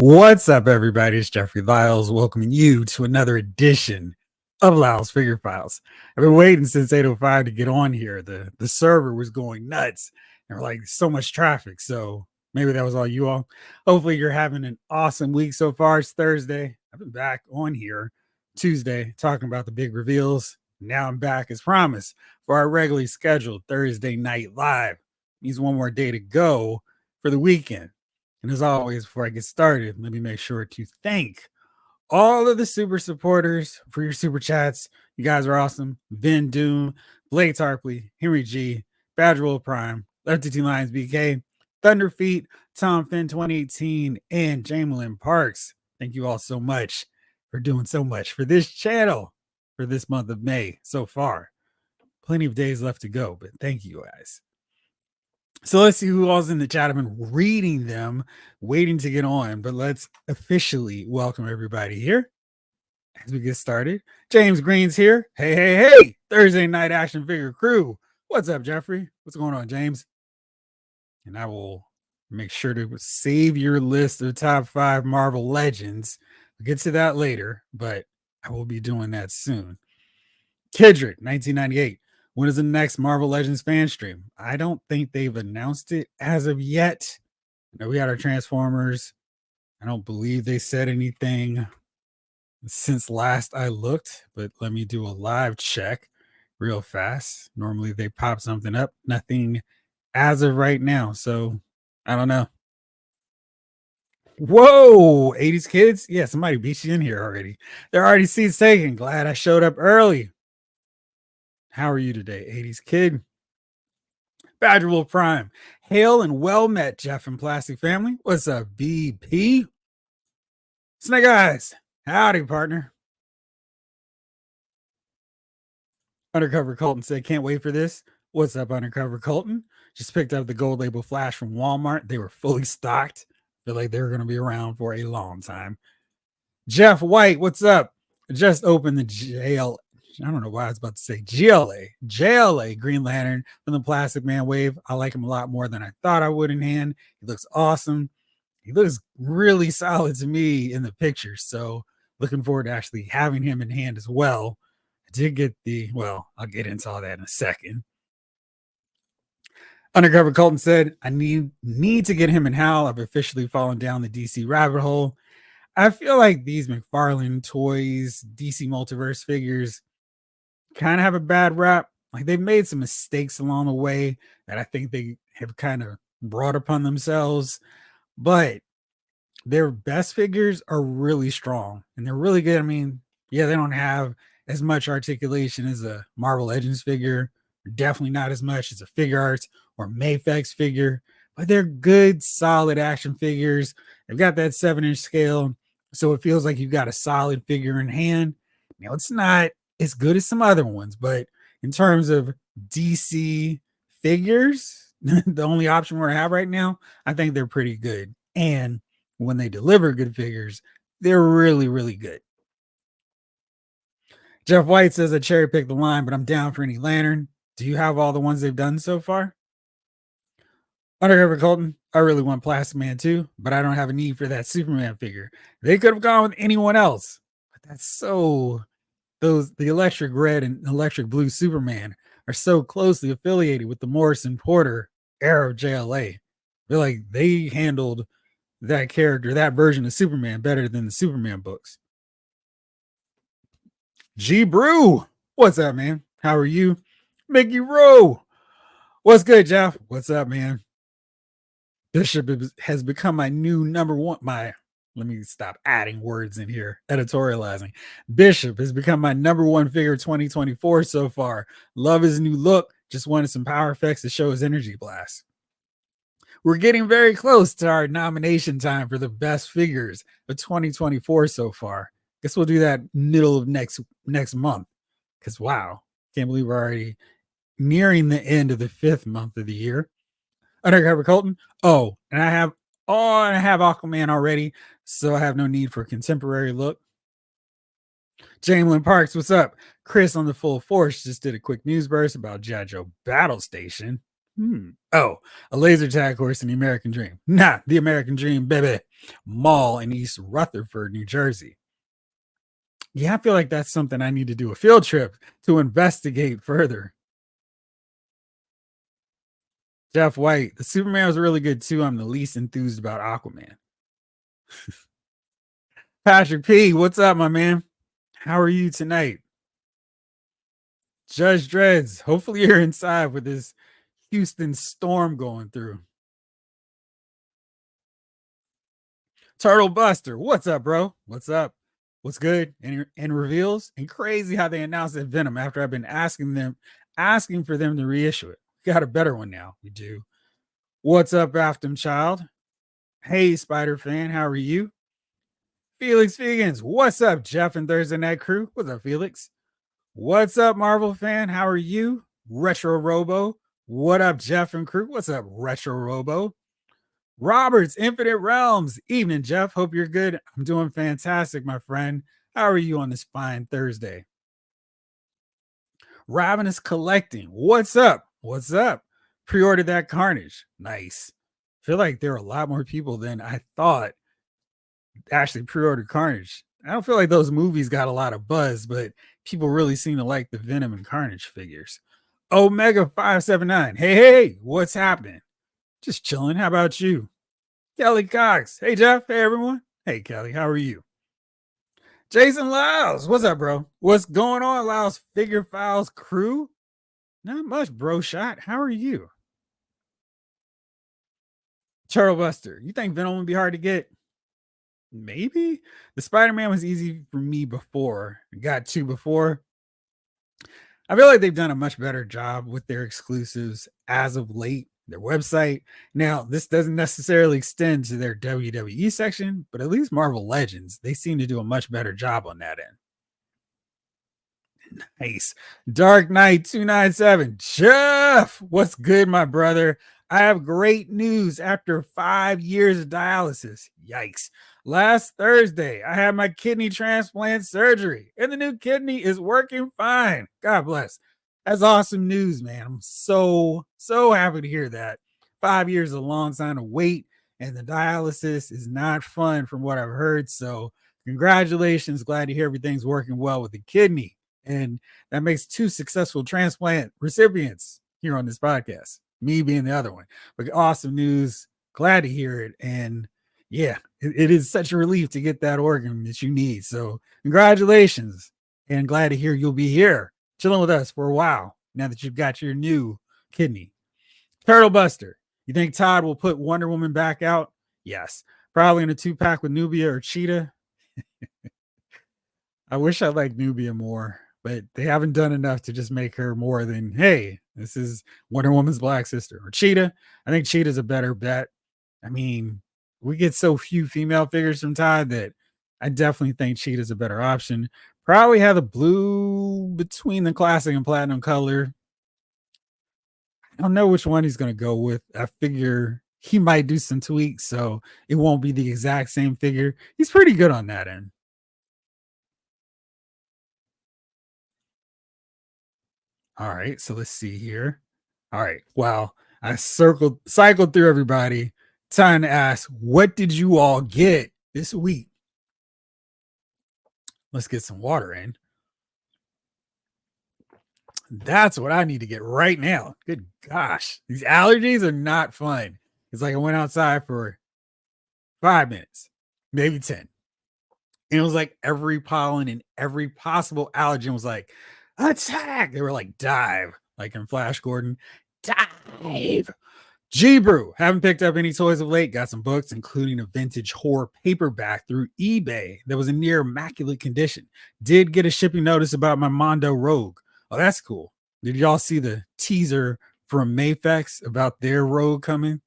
What's up, everybody? It's Jeffrey Lyles welcoming you to another edition of Lyles Figure Files. I've been waiting since 8:05 to get on here. The server was going nuts. There were like so much traffic. So maybe that was all you all. Hopefully, you're having an awesome week so far. It's Thursday. I've been back on here Tuesday talking about the big reveals. Now I'm back as promised for our regularly scheduled Thursday night live. Needs one more day to go for the weekend. And as always, before I get started, let me make sure to thank all of the super supporters for your super chats. You guys are awesome. Vin Doom, Blake Tarpley, Henry G, Badger Prime, Lefty T Lions BK, Thunderfeet, Tom Finn 2018, and Jamelin Parks. Thank you all so much for doing so much for this channel for this month of May so far. Plenty of days left to go, but thank you guys. So let's see who all's in the chat. I've been reading them, waiting to get on, but let's officially welcome everybody here as we get started. James Green's here. Hey. Thursday night action figure crew. What's up, Jeffrey? What's going on, James? And I will make sure to save your list of top 5 Marvel Legends. We'll get to that later, but I will be doing that soon. Kidrick, 1998. When is the next Marvel Legends fan stream? I don't think they've announced it as of yet. We had our Transformers. I don't believe they said anything since last I looked, but let me do a live check real fast. Normally they pop something up. Nothing as of right now. So I don't know. Whoa, 80s kids. Yeah, somebody beat you in here already. They're already seats taken. Glad I showed up early. How are you today, 80s kid? Badger Prime. Hail and well met, Jeff and Plastic Family. What's up, BP? Snake Eyes. Howdy, partner. Undercover Colton said, can't wait for this. What's up, Undercover Colton? Just picked up the gold label flash from Walmart. They were fully stocked. Feel like they're going to be around for a long time. Jeff White, what's up? Just opened the jail. I don't know why I was about to say JLA Green Lantern from the Plastic Man wave. I like him a lot more than I thought I would in hand. He looks awesome. He looks really solid to me in the picture. So looking forward to actually having him in hand as well. I did get I'll get into all that in a second. Undercover Colton said, I need to get him in Hal. I've officially fallen down the DC rabbit hole. I feel like these McFarlane Toys, DC Multiverse figures kind of have a bad rap. Like they've made some mistakes along the way that I think they have kind of brought upon themselves, but their best figures are really strong and they're really good. I mean, yeah, they don't have as much articulation as a Marvel Legends figure, definitely not as much as a Figure Arts or Mayfex figure, but they're good, solid action figures. They've got that 7-inch scale, so it feels like you've got a solid figure in hand. Now, it's not as good as some other ones, but in terms of DC figures, the only option we have right now, I think they're pretty good. And when they deliver good figures, they're really, really good. Jeff White says I cherry picked the line, but I'm down for any lantern. Do you have all the ones they've done so far? Undercover Colton, I really want Plastic Man too, but I don't have a need for that Superman figure. They could have gone with anyone else, but that's so... the electric red and electric blue Superman are so closely affiliated with the Morrison Porter era of JLA. I feel like they handled that character, that version of Superman, better than the Superman books. G Brew, what's up, man? How are you? Mickey Rowe, what's good, Jeff? What's up, man? Bishop has become my new number one. Let me stop adding words in here, editorializing. Bishop has become my number one figure 2024 so far. Love his new look. Just wanted some power effects to show his energy blast. We're getting very close to our nomination time for the best figures of 2024 so far. Guess we'll do that middle of next month. Because wow, can't believe we're already nearing the end of the 5th month of the year. Undercover Colton. Oh, and I have Aquaman already, so I have no need for a contemporary look. Jamelin Parks, what's up? Chris on the Full Force just did a quick news burst about G.I. Joe Battle Station. Oh, a laser tag course in the American Dream. Not the American Dream, baby. Mall in East Rutherford, New Jersey. Yeah, I feel like that's something I need to do a field trip to investigate further. Jeff White, the Superman was really good too. I'm the least enthused about Aquaman. Patrick P, what's up, my man? How are you tonight? Judge Dreads, hopefully you're inside with this Houston storm going through. Turtle Buster, what's up, bro? What's up? What's good? And reveals and crazy how they announced that Venom after I've been asking for them to reissue it. We got a better one now. We do. What's up, Afton Child? Hey, Spider fan, how are you? Felix Vegans, what's up, Jeff and Thursday Night Crew? What's up, Felix? What's up, Marvel fan? How are you? Retro Robo, what up, Jeff and crew? What's up, Retro Robo? Roberts, Infinite Realms. Evening, Jeff. Hope you're good. I'm doing fantastic, my friend. How are you on this fine Thursday? Ravenous Collecting. What's up? What's up? Pre-ordered that Carnage. Nice. Feel like there are a lot more people than I thought actually pre-ordered Carnage. I don't feel like those movies got a lot of buzz, but people really seem to like the Venom and Carnage figures. Omega 579. Hey, what's happening? Just chilling. How about you? Kelly Cox. Hey, Jeff. Hey, everyone. Hey, Kelly. How are you? Jason Lyles. What's up, bro? What's going on, Lyles Figure Files crew? Not much, bro. Shot. How are you? Turtle Buster. You think Venom would be hard to get? Maybe. The Spider-Man was easy for me before. Got two before. I feel like they've done a much better job with their exclusives as of late. Their website. Now, this doesn't necessarily extend to their WWE section, but at least Marvel Legends, they seem to do a much better job on that end. Nice. Dark Knight 297. Jeff, what's good, my brother? I have great news after 5 years of dialysis. Yikes. Last Thursday, I had my kidney transplant surgery, and the new kidney is working fine. God bless. That's awesome news, man. I'm so happy to hear that. 5 years is a long time to wait, and the dialysis is not fun from what I've heard. So, congratulations. Glad to hear everything's working well with the kidney. And that makes 2 successful transplant recipients here on this podcast, me being the other one. But awesome news. Glad to hear it. And yeah, it is such a relief to get that organ that you need. So, congratulations. And glad to hear you'll be here chilling with us for a while now that you've got your new kidney. Turtle Buster, you think Todd will put Wonder Woman back out? Yes. Probably in a 2-pack with Nubia or Cheetah. I wish I liked Nubia more, but they haven't done enough to just make her more than, hey, this is Wonder Woman's black sister. Or Cheetah. I think Cheetah's a better bet. I mean, we get so few female figures from Todd that I definitely think Cheetah's a better option. Probably have the blue between the classic and platinum color. I don't know which one he's going to go with. I figure he might do some tweaks, so it won't be the exact same figure. He's pretty good on that end. All right, so let's see here. All right, wow. I cycled through everybody. Time to ask, what did you all get this week? Let's get some water in. That's what I need to get right now. Good gosh. These allergies are not fun. It's like I went outside for 5 minutes, maybe 10. And it was like every pollen and every possible allergen was like, attack. They were like, dive, like in Flash Gordon, dive. G-Brew, haven't picked up any toys of late. Got some books, including a vintage horror paperback through eBay that was in near immaculate condition. Did get a shipping notice about my Mondo Rogue. Oh, that's cool. Did y'all see the teaser from Mayfex about their Rogue coming?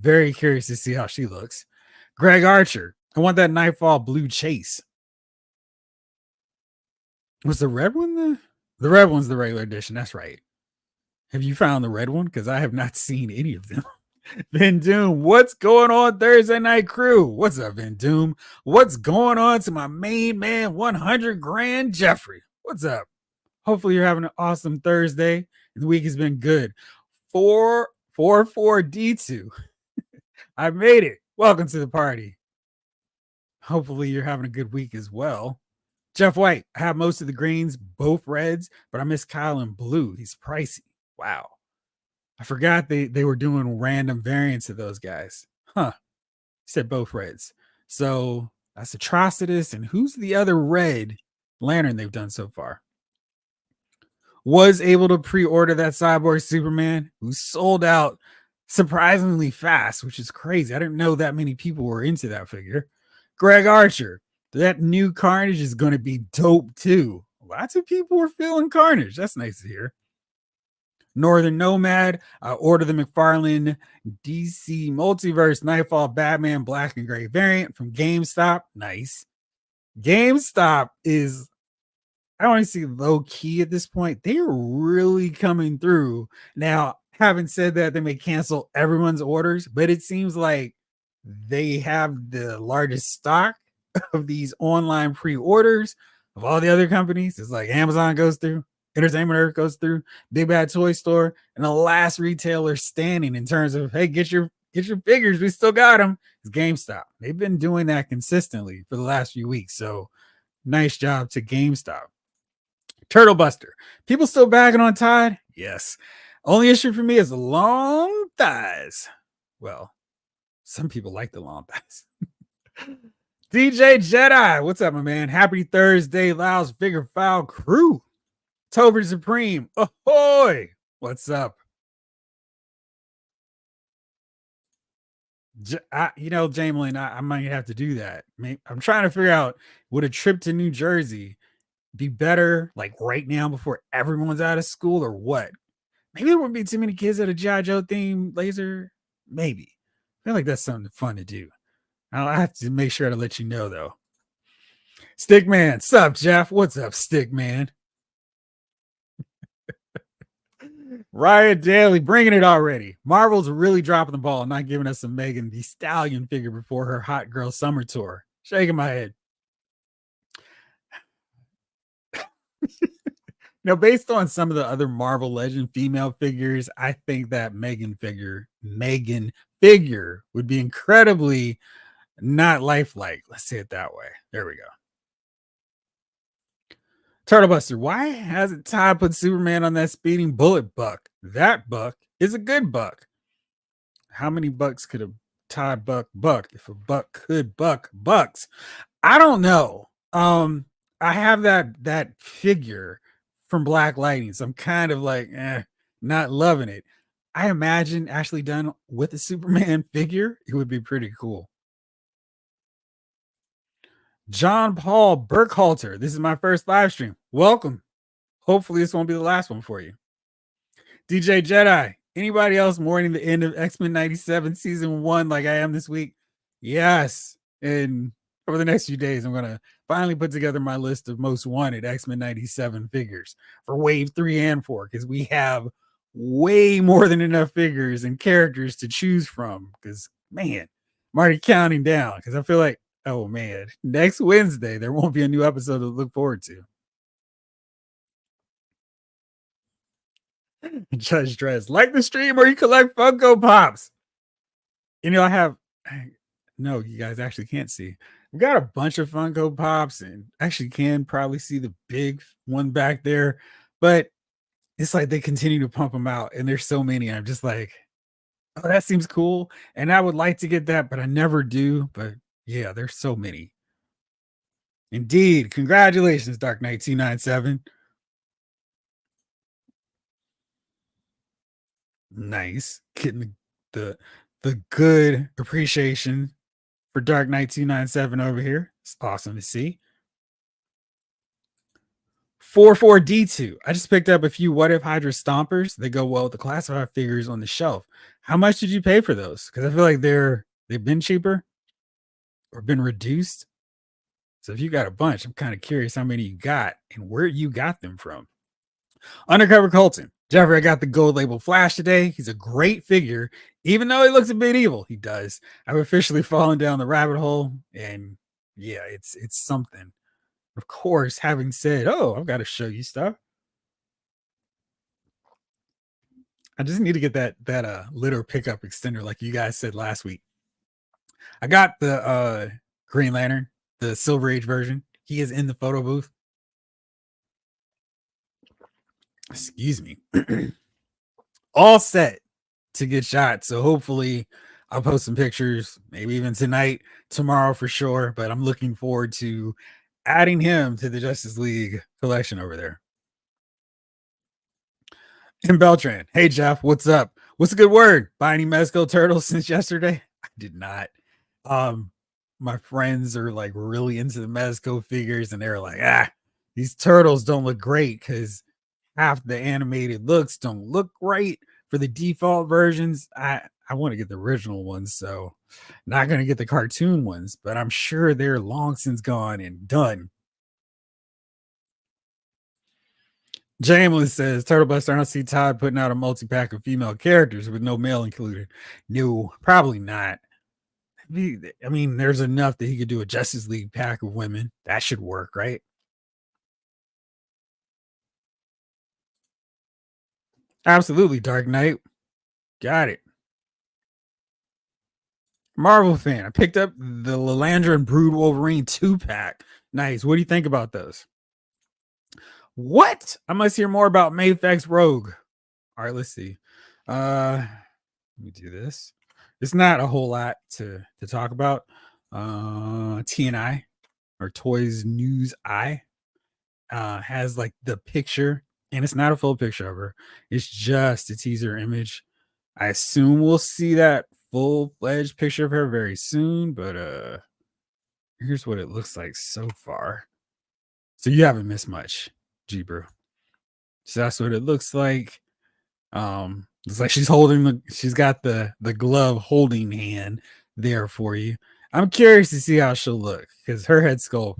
Very curious to see how she looks. Greg Archer, I want that Nightfall Blue Chase. Was the red one the red one's the regular edition? That's right. Have you found the red one? Because I have not seen any of them. Vin Doom, what's going on, Thursday Night Crew? What's up, Vin Doom? What's going on to my main man, 100 grand Jeffrey? What's up? Hopefully you're having an awesome Thursday. The week has been good. 44D2. I made it. Welcome to the party. Hopefully, you're having a good week as well. Jeff White, I have most of the greens, both reds, but I miss Kyle in blue. He's pricey. Wow. I forgot they were doing random variants of those guys. Huh. He said both reds. So that's Atrocitus. And who's the other red lantern they've done so far? Was able to pre-order that Cyborg Superman, who sold out surprisingly fast, which is crazy. I didn't know that many people were into that figure. Greg Archer, that new Carnage is going to be dope too. Lots of people were feeling Carnage. That's nice to hear. Northern Nomad, I ordered the McFarlane DC Multiverse Nightfall Batman Black and Gray variant from GameStop. Nice. GameStop is, I want to see low key at this point. They are really coming through. Now, having said that, they may cancel everyone's orders, but it seems like they have the largest stock of these online pre-orders of all the other companies. It's like Amazon goes through, Entertainment Earth goes through, Big Bad Toy Store, and the last retailer standing in terms of, hey, get your figures, we still got them, is GameStop. They've been doing that consistently for the last few weeks. So nice job to GameStop. Turtle Buster. People still bagging on Tide? Yes. Only issue for me is the long thighs. Well, some people like the long thighs. DJ Jedi, what's up, my man? Happy Thursday, Laos Figure File crew. Tover Supreme, ahoy! What's up? Jamelin, I might have to do that. I'm trying to figure out, would a trip to New Jersey be better like right now before everyone's out of school, or what? Maybe there wouldn't be too many kids at a G.I. Joe theme laser. Maybe. I feel like that's something fun to do. I'll have to make sure to let you know though. Stickman, sup, Jeff? What's up, Stickman? Riot Daily, bringing it already. Marvel's really dropping the ball, not giving us a Megan Thee Stallion figure before her Hot Girl Summer Tour. Shaking my head. Now, based on some of the other Marvel Legend female figures, I think that Megan figure would be incredibly not lifelike. Let's say it that way. There we go. Turtle Buster, why hasn't Ty put Superman on that speeding bullet buck? That buck is a good buck. How many bucks could a Ty buck if a buck could buck bucks? I don't know. I have that figure from Black Lightning, so I'm kind of like, not loving it. I imagine actually done with a Superman figure, it would be pretty cool. John Paul Burkhalter, this is my first live stream. Welcome. Hopefully, this won't be the last one for you. DJ Jedi, anybody else mourning the end of X-Men 97 season 1 like I am this week? Yes. And over the next few days, I'm going to finally put together my list of most wanted X-Men 97 figures for wave 3 and 4, because we have way more than enough figures and characters to choose from. Because, man, I'm already counting down because I feel like, oh, man, next Wednesday, there won't be a new episode to look forward to. Judge Dress, like the stream or you collect Funko Pops. I have, no, you guys actually can't see. We got a bunch of Funko Pops and actually can probably see the big one back there, but it's like they continue to pump them out and there's so many. I'm just like, oh, that seems cool. And I would like to get that, but I never do. But yeah, there's so many. Indeed. Congratulations, Dark Knight 297. Nice. Getting the good appreciation for Dark Knight 297 over here. It's awesome to see. 44D2. I just picked up a few What If Hydra Stompers. They go well with the classified figures on the shelf. How much did you pay for those? Because I feel like they've been cheaper or been reduced. So if you got a bunch, I'm kind of curious how many you got and where you got them from. Undercover Colton. Jeffrey, I got the gold label Flash today. He's a great figure, even though he looks a bit evil. He does. I've officially fallen down the rabbit hole, and yeah, it's something. Of course, having said, oh, I've got to show you stuff. I just need to get that litter pickup extender like you guys said last week. I got the Green Lantern, the Silver Age version. He is in the photo booth. Excuse me. All set to get shot. So hopefully I'll post some pictures, maybe even tonight, tomorrow for sure. But I'm looking forward to adding him to the Justice League collection over there. And Beltran, hey Jeff, what's up? What's a good word? Buy any Mezco turtles since yesterday? I did not. Um, my friends are like really into the Mezco figures, and they're like, these turtles don't look great because half the animated looks don't look right for the default versions. I want to get the original ones, so not gonna get the cartoon ones, but I'm sure they're long since gone and done. Jamelin says Turtle Buster. I don't see Todd putting out a multi-pack of female characters with no male included. No, probably not. I mean, there's enough that he could do a Justice League pack of women. That should work, right? Absolutely, Dark Knight. Got it. Marvel fan. I picked up the Lalandra and Brood Wolverine 2-pack. Nice. What do you think about those? What? I must hear more about Mayfex Rogue. All right, let's see. Let me do this. It's not a whole lot to talk about. TNI or Toys News Eye has like the picture, and it's not a full picture of her. It's just a teaser image. I assume we'll see that full-fledged picture of her very soon, but here's what it looks like so far. So you haven't missed much, G Brew. So that's what it looks like. It's like she's got the glove holding hand there for you. I'm curious to see how she'll look because her head sculpt,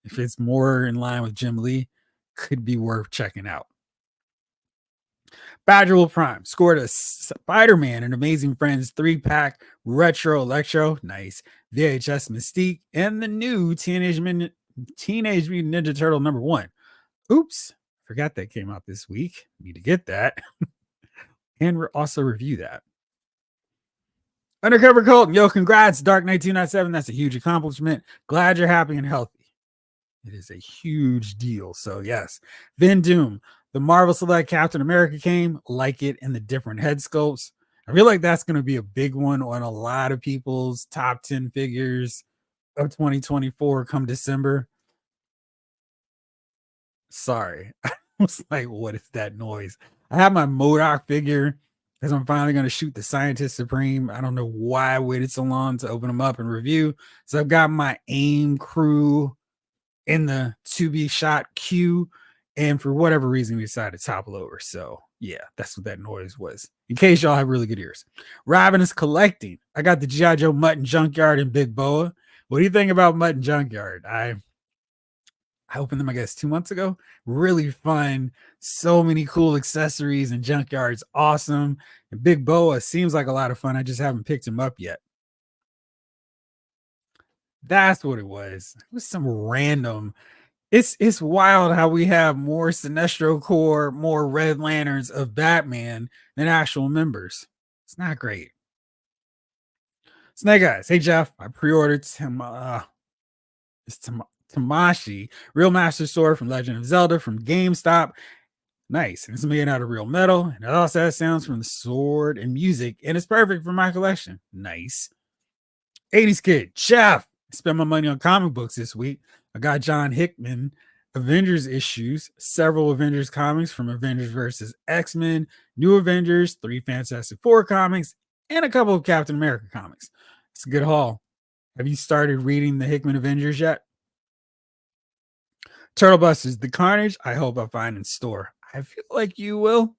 if it's more in line with Jim Lee, could be worth checking out. Badger Prime scored a Spider-Man and Amazing Friends 3-pack retro electro, nice VHS Mystique, and the new Teenage Mutant Ninja Turtle #1. Oops, forgot that came out this week. Need to get that. And we're also review that. Undercover Colton, yo, congrats, Dark Knight 297. That's a huge accomplishment. Glad you're happy and healthy. It is a huge deal. So, yes, Vin Doom, the Marvel Select Captain America came, like it in the different head sculpts. I feel like that's going to be a big one on a lot of people's top 10 figures of 2024 come December. Sorry. I was like, what is that noise? I have my MODOK figure because I'm finally going to shoot the Scientist Supreme. I don't know why I waited so long to open them up and review. So I've got my AIM crew in the to be shot queue. And for whatever reason, we decided to topple over. So yeah, that's what that noise was. In case y'all have really good ears. Robin is collecting. I got the G.I. Joe Mutton Junkyard and Big Boa. What do you think about Mutton Junkyard? I opened them, I guess, 2 months ago. Really fun. So many cool accessories and junkyards. Awesome. And Big Boa seems like a lot of fun. I just haven't picked him up yet. That's what it was. It was some random. It's wild how we have more Sinestro Corps, more Red Lanterns of Batman than actual members. It's not great. Snake Eyes. Hey Jeff, I pre-ordered Tamashi, Real Master Sword from Legend of Zelda from GameStop. Nice. And it's made out of real metal. And it also has sounds from the sword and music. And it's perfect for my collection. Nice. 80s Kid. Chef. I spent my money on comic books this week. I got John Hickman Avengers issues, several Avengers comics from Avengers versus X-Men, New Avengers, 3 Fantastic Four comics, and a couple of Captain America comics. It's a good haul. Have you started reading the Hickman Avengers yet? Turtle Busters, The Carnage, I hope I find in store. I feel like you will.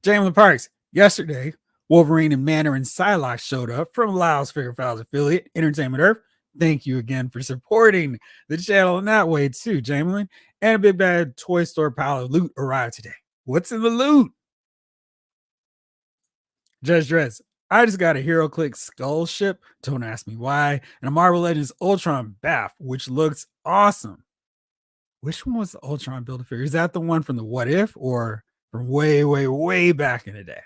Jamlin Parks, yesterday, Wolverine and Mandarin Psylocke showed up from Lyle's Figure Files affiliate, Entertainment Earth. Thank you again for supporting the channel in that way too, Jamlin. And a big bad toy store pile of loot arrived today. What's in the loot? Judge Dress, I just got a HeroClix Skull ship. Don't ask me why. And a Marvel Legends Ultron Bath, which looks awesome. Which one was the Ultron Build-A-Figure? Is that the one from the What If or from way, way, way back in the day.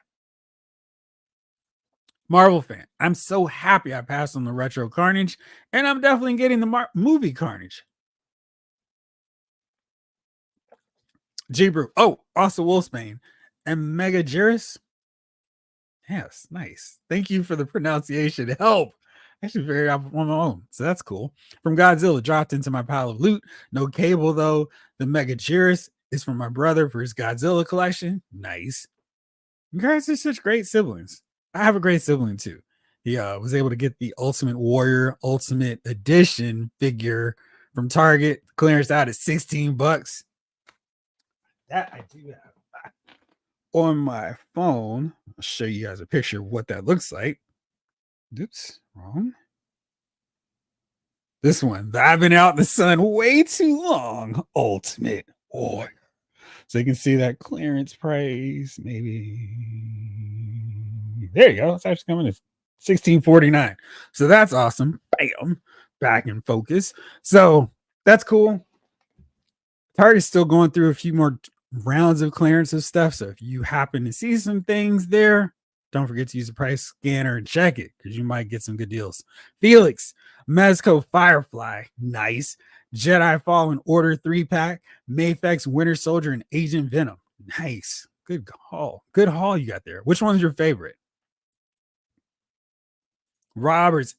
Marvel fan. I'm so happy I passed on the retro Carnage, and I'm definitely getting the movie Carnage. G Brew. Oh, also Wolfsbane. And Mega Jiris. Yes, nice. Thank you for the pronunciation help. I actually figured out on my own, so that's cool. From Godzilla, dropped into my pile of loot. No cable though. The Mega Jiris is from my brother for his Godzilla collection. Nice. You guys are such great siblings. I have a great sibling too. He was able to get the Ultimate Warrior Ultimate Edition figure from Target, clearance out at 16 bucks. That I do have. On my phone, I'll show you guys a picture of what that looks like. Oops, wrong. This one, I've been out in the sun way too long. Ultimate Warrior. So you can see that clearance price. Maybe there you go. It's actually coming to $16.49. So that's awesome. Bam, back in focus. So that's cool. Target's still going through a few more rounds of clearance of stuff. So if you happen to see some things there, don't forget to use the price scanner and check it because you might get some good deals. Felix, Mezco Firefly, nice. Jedi Fallen Order 3-pack, Mayfex Winter Soldier, and Agent Venom. Nice. Good haul. Good haul you got there. Which one's your favorite? Roberts.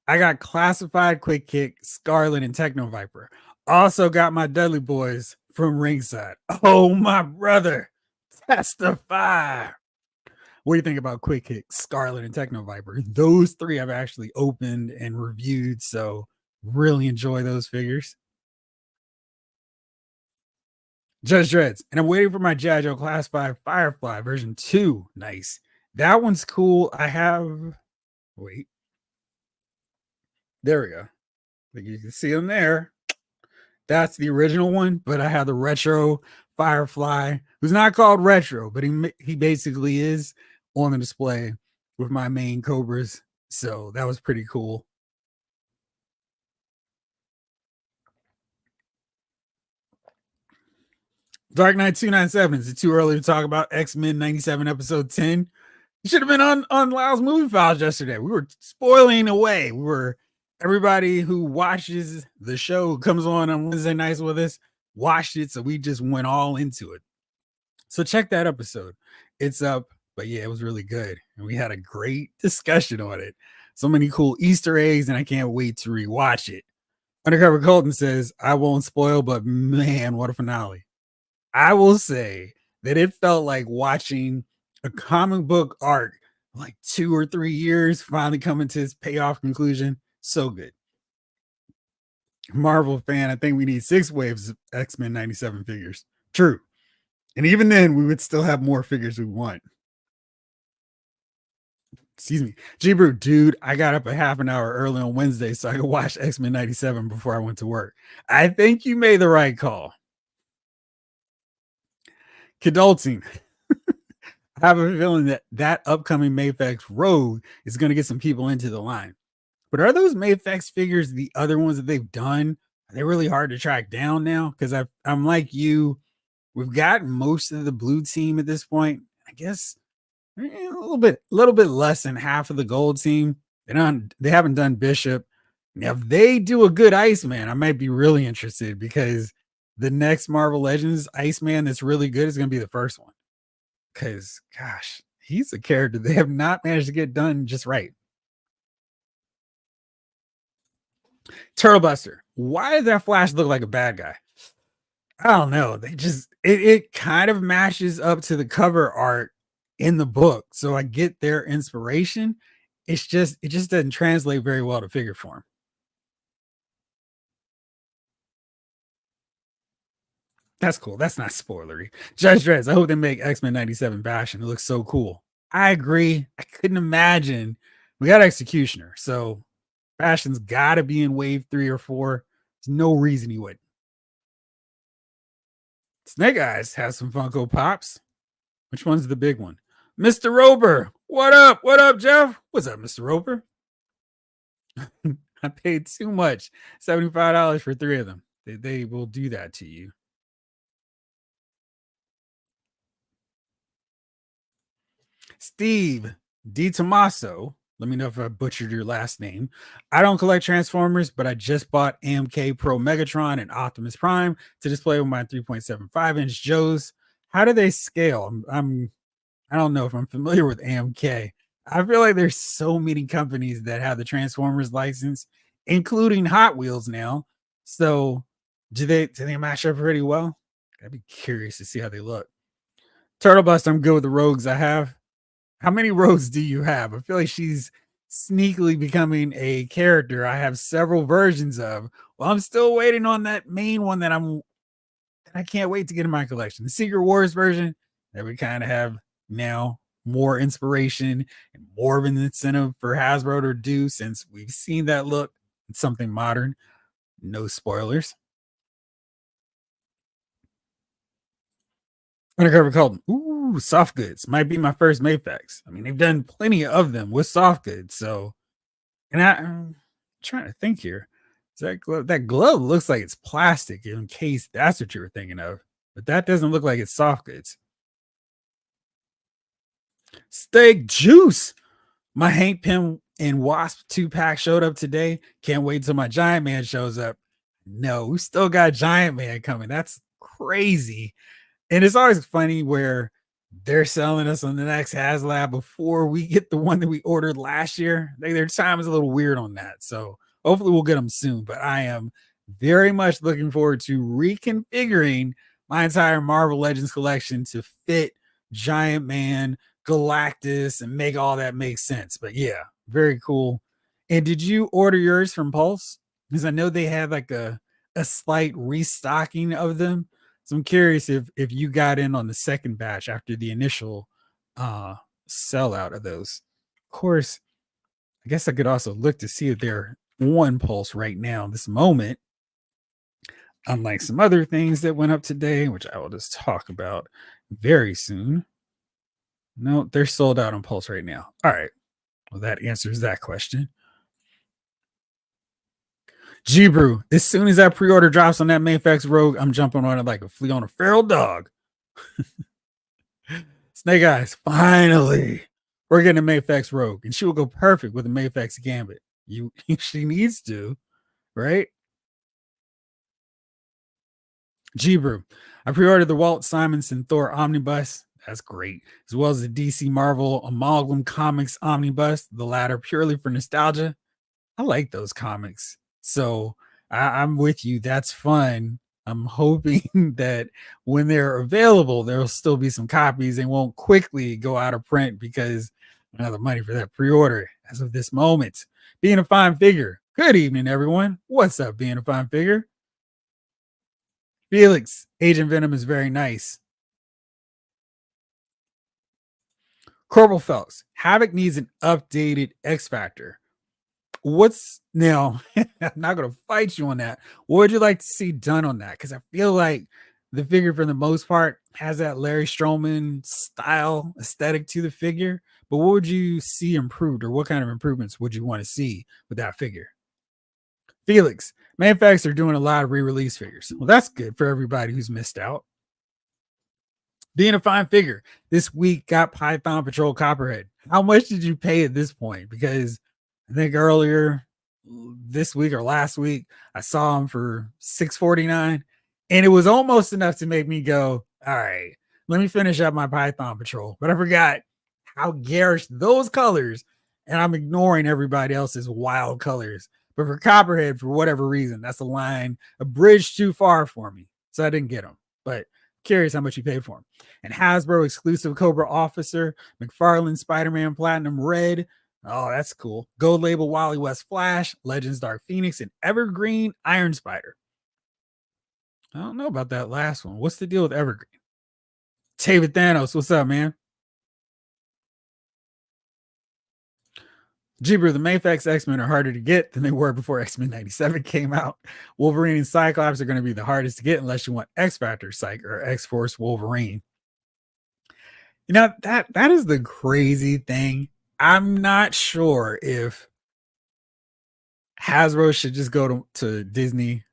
I got Classified, Quick Kick, Scarlet, and Techno Viper. Also got my Dudley Boys from ringside. Oh, my brother. Testify. What do you think about Quick Kick, Scarlet, and Techno Viper? Those three I've actually opened and reviewed, so really enjoy those figures. Judge Dreads, and I'm waiting for my G.I. Joe Class 5 Firefly version 2. Nice. That one's cool. I have, wait. There we go. I think you can see them there. That's the original one, but I have the retro Firefly, who's not called retro, but he basically is on the display with my main Cobras. So that was pretty cool. Dark Knight 297. Is it too early to talk about X-Men 97 episode 10? You should have been on Lyle's Movie Files yesterday. We were spoiling away. Everybody who watches the show comes on Wednesday nights with us, watched it, so we just went all into it. So check that episode. It's up, but yeah, it was really good. And we had a great discussion on it. So many cool Easter eggs, and I can't wait to rewatch it. Undercover Colton says, I won't spoil, but man, what a finale. I will say that it felt like watching a comic book arc like 2 or 3 years finally coming to its payoff conclusion. So good. Marvel fan, I think we need 6 waves of X-Men 97 figures. True. And even then, we would still have more figures we want. Excuse me. G-Brew, dude, I got up a half an hour early on Wednesday so I could watch X-Men 97 before I went to work. I think you made the right call. Kidulting. I have a feeling that upcoming Mayfex Rogue is going to get some people into the line. But are those Mayfex figures the other ones that they've done? Are they really hard to track down now? Because I'm like you, we've gotten most of the blue team at this point. I guess a little bit less than half of the gold team. They haven't done Bishop. Now, if they do a good Iceman, I might be really interested because the next Marvel Legends Iceman that's really good is going to be the first one. Because, gosh, he's a character they have not managed to get done just right. Turtle Buster. Why does that Flash look like a bad guy? I don't know. They just it kind of matches up to the cover art in the book. So I get their inspiration. It just doesn't translate very well to figure form. That's cool. That's not spoilery. Judge Dredd, I hope they make X-Men 97 Bastion. It looks so cool. I agree. I couldn't imagine. We got Executioner. So Bastion's got to be in wave 3 or 4. There's no reason he wouldn't. Snake Eyes has some Funko Pops. Which one's the big one? Mr. Roper. What up? What up, Jeff? What's up, Mr. Roper? I paid too much. $75 for 3 of them. They will do that to you. Steve D. Tomaso. Let me know if I butchered your last name. I don't collect Transformers, but I just bought AMK Pro Megatron and Optimus Prime to display with my 3.75-inch Joes. How do they scale? I don't know if I'm familiar with AMK. I feel like there's so many companies that have the Transformers license, including Hot Wheels now. So do they match up pretty well? I'd be curious to see how they look. Turtle Bust, I'm good with the rogues I have. How many rogues do you have? I feel like she's sneakily becoming a character I have several versions of. Well, I'm still waiting on that main one that I can't wait to get in my collection. The Secret Wars version that we kind of have now more inspiration and more of an incentive for Hasbro to do since we've seen that look in something modern. No spoilers. Undercover Cult. Ooh, soft goods might be my first Mayfex. I mean, they've done plenty of them with soft goods. So, and I'm trying to think here. Is that glove looks like it's plastic in case that's what you were thinking of, but that doesn't look like it's soft goods. Steak juice. My Hank Pym and Wasp 2-pack showed up today. Can't wait till my Giant Man shows up. No, we still got Giant Man coming. That's crazy. And it's always funny where they're selling us on the next HasLab before we get the one that we ordered last year. Their time is a little weird on that. So hopefully we'll get them soon. But I am very much looking forward to reconfiguring my entire Marvel Legends collection to fit Giant Man, Galactus, and make all that make sense. But yeah, very cool. And did you order yours from Pulse? Because I know they had like a slight restocking of them. So I'm curious if you got in on the second batch after the initial uh sellout of those. Of course, I guess I could also look to see if they're on Pulse right now, this moment, unlike some other things that went up today, which I will just talk about very soon. No, they're sold out on Pulse right now. All right. Well, that answers that question. G-Brew, as soon as that pre-order drops on that Mayfex Rogue, I'm jumping on it like a flea on a feral dog. Snake Eyes, finally. We're getting a Mayfex Rogue, and she will go perfect with a Mayfex Gambit. She needs to, right? G-Brew, I pre-ordered the Walt Simonson Thor Omnibus. That's great. As well as the DC Marvel Amalgam Comics Omnibus, the latter purely for nostalgia. I like those comics. So I'm with you. That's fun. I'm hoping that when they're available, there'll still be some copies and won't quickly go out of print because I don't have the money for that pre-order as of this moment. Being a fine figure. Good evening, everyone. What's up, being a fine figure? Felix, Agent Venom is very nice. Corporal Phelps, Havoc needs an updated X Factor. What's now? I'm not gonna fight you on that. What would you like to see done on that? Because I feel like the figure, for the most part, has that Larry Stroman style aesthetic to the figure. But what would you see improved, or what kind of improvements would you want to see with that figure? Felix, Manfax are doing a lot of re-release figures. Well, that's good for everybody who's missed out. Being a fine figure, this week got Python Patrol Copperhead. How much did you pay at this point? Because I think earlier this week or last week, I saw him for $6.49, and it was almost enough to make me go, all right, let me finish up my Python Patrol. But I forgot how garish those colors, and I'm ignoring everybody else's wild colors. But for Copperhead, for whatever reason, that's a line, a bridge too far for me. So I didn't get him. But curious how much you paid for him. And Hasbro exclusive Cobra Officer, McFarlane Spider-Man Platinum Red. Oh, that's cool. Gold label Wally West Flash, Legends Dark Phoenix, and Evergreen Iron Spider. I don't know about that last one. What's the deal with Evergreen? David Thanos, what's up, man? Jeeber, the Mayfax X-Men are harder to get than they were before X-Men 97 came out. Wolverine and Cyclops are going to be the hardest to get unless you want X-Factor Psych or X-Force Wolverine. You know, that is the crazy thing. I'm not sure if Hasbro should just go to Disney,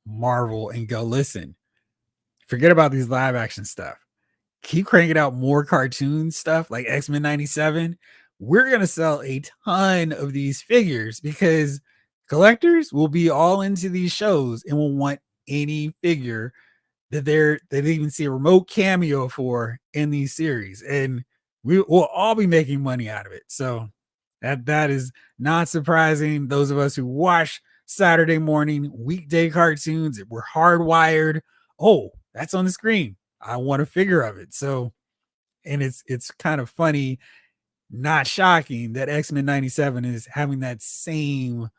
Marvel, and go, listen, forget about these live action stuff. keep cranking out more cartoon stuff like X-Men 97, we're going to sell a ton of these figures because collectors will be all into these shows and will want any figure that they didn't even see a remote cameo for in these series, and we will all be making money out of it. So that is not surprising. Those of us who watch Saturday morning weekday cartoons, we're hardwired. Oh, that's on the screen. I want a figure of it. So, and it's kind of funny, not shocking that X-Men 97 is having that same,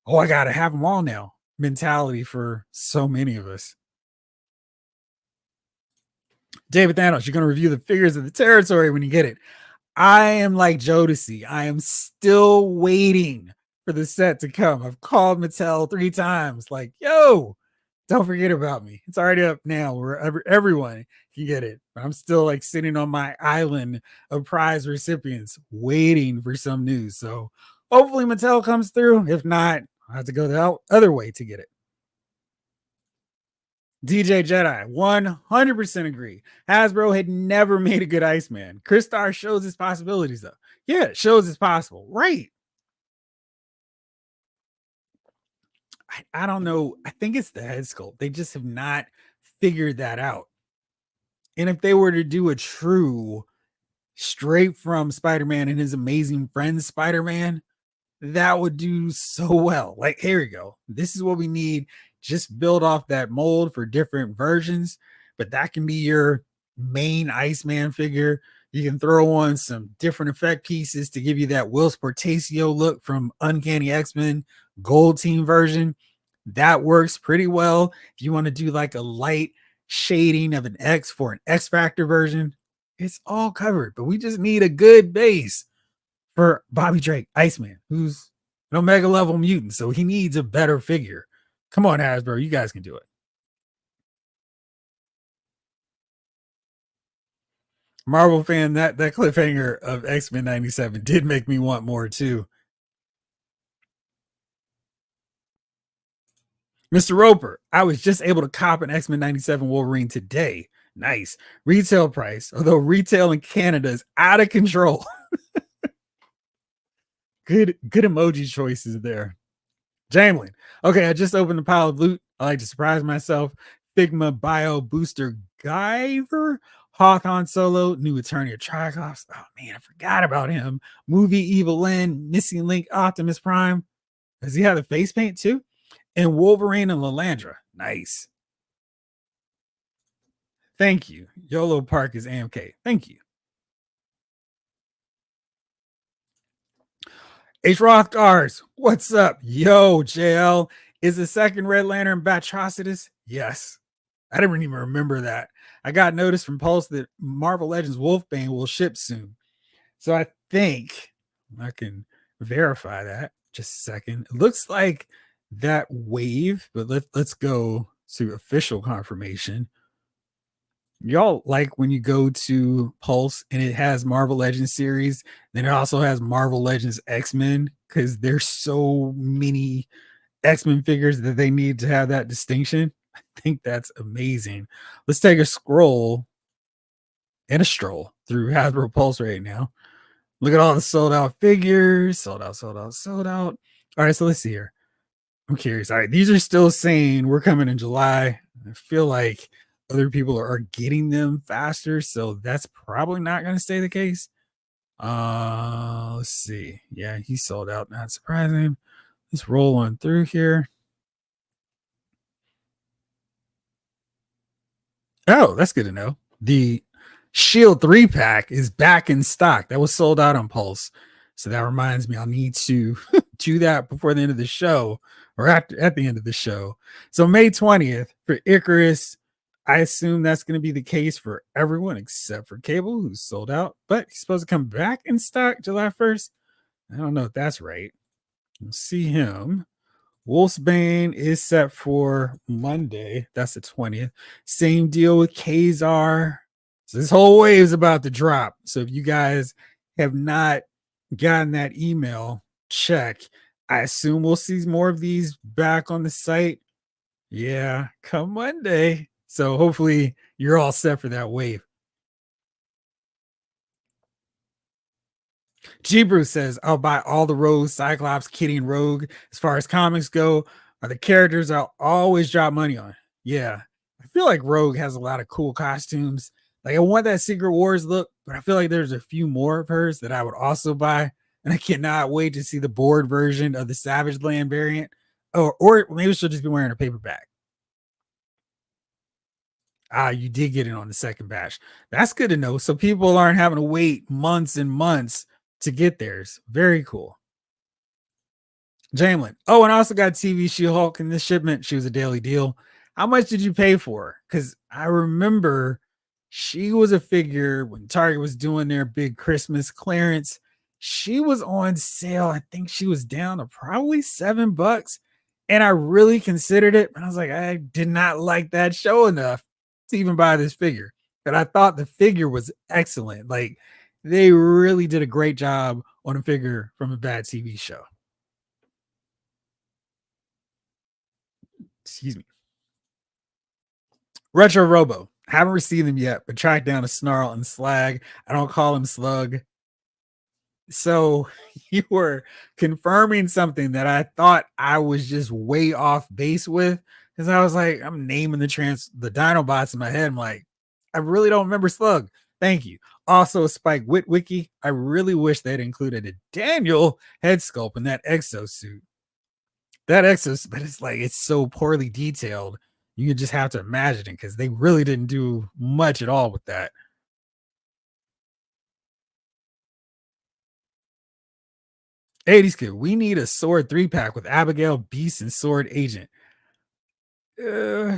oh, I gotta have them all now mentality for so many of us. David Thanos, you're going to review the figures of the territory when you get it. I am like Jodeci. I am still waiting for the set to come. I've called Mattel 3 times, like, yo, don't forget about me. It's already up now where everyone can get it. But I'm still like sitting on my island of prize recipients waiting for some news. So hopefully Mattel comes through. If not, I have to go the other way to get it. DJ Jedi, 100% agree. Hasbro had never made a good Iceman. Crystar shows his possibilities, though. Yeah, it shows it's possible. Right. I don't know. I think it's the head sculpt. They just have not figured that out. And if they were to do a true straight from Spider Man and his amazing friend Spider Man, that would do so well. Like, here we go. This is what we need. Just build off that mold for different versions, but that can be your main Iceman figure. You can throw on some different effect pieces to give you that Will Portacio look from Uncanny X-Men Gold Team version. That works pretty well. If you want to do like a light shading of an X for an X Factor version, it's all covered, but we just need a good base for Bobby Drake, Iceman, who's an Omega level mutant, so he needs a better figure. Come on, Hasbro, you guys can do it. Marvel fan, that cliffhanger of X-Men 97 did make me want more too. Mr. Roper, I was just able to cop an X-Men 97 Wolverine today. Nice. Retail price, although retail in Canada is out of control. Good emoji choices there. Jamlin. Okay, I just opened a pile of loot. I like to surprise myself. Figma Bio Booster Guyver, Hawthorne Solo, New Eternia Tricops. Oh man, I forgot about him. Movie Evil Lynn, Missing Link Optimus Prime. Does he have the face paint too? And Wolverine and Lalandra. Nice. Thank you. YOLO Park is AMK. Thank you. H. Rothgars, what's up? Yo, JL, is the second Red Lantern Batrocitus? Yes. I didn't even remember that. I got notice from Pulse that Marvel Legends Wolfbane will ship soon. So I think I can verify that. Just a second. It looks like that wave, but let's go to official confirmation. Y'all like when you go to Pulse and it has Marvel Legends series, then it also has Marvel Legends X-Men because there's so many X-Men figures that they need to have that distinction. I think that's amazing. Let's take a scroll and a stroll through Hasbro Pulse right now. Look at all the sold out figures. Sold out, sold out, sold out. All right, so let's see here. I'm curious. All right, these are still saying we're coming in July. I feel like other people are getting them faster, so that's probably not going to stay the case. Let's see. Yeah, he sold out. Not surprising. Let's roll on through here. Oh, that's good to know. The Shield 3-pack is back in stock. That was sold out on Pulse. So that reminds me, I'll need to do that before the end of the show or at the end of the show. So May 20th for Icarus. I assume that's going to be the case for everyone except for Cable, who's sold out, but he's supposed to come back in stock July 1st. I don't know if that's right. We'll see him. Wolfsbane is set for Monday. That's the 20th. Same deal with Kazar. So this whole wave is about to drop. So if you guys have not gotten that email, check. I assume we'll see more of these back on the site. Yeah, come Monday. So hopefully you're all set for that wave. G Bruce says, I'll buy all the Rose, Cyclops, Kitty, and Rogue. As far as comics go, are the characters I'll always drop money on. Yeah. I feel like Rogue has a lot of cool costumes. Like I want that Secret Wars look, but I feel like there's a few more of hers that I would also buy. And I cannot wait to see the board version of the Savage Land variant. Or maybe she'll just be wearing a paperback. Ah, you did get it on the second batch. That's good to know. So people aren't having to wait months and months to get theirs. Very cool. Jamlin. Oh, and I also got TV She-Hulk in this shipment. She was a daily deal. How much did you pay for her? Because I remember she was a figure when Target was doing their big Christmas clearance. She was on sale. I think she was down to probably $7. And I really considered it, but I was like, I did not like that show enough to even buy this figure. But I thought the figure was excellent. Like they really did a great job on a figure from a bad TV show. Excuse me. Retro Robo. Haven't received them yet, but tracked down a Snarl and Slag. I don't call him Slug. So you were confirming something that I thought I was just way off base with. Because I was like, I'm naming the Dinobots in my head. I'm like, I really don't remember Slug. Thank you. Also, Spike Witwicky. I really wish they'd included a Daniel head sculpt in that exosuit. That exos, but it's like it's so poorly detailed. You just have to imagine it because they really didn't do much at all with that. 80s kid, we need a sword 3-pack with Abigail, Beast, and Sword Agent.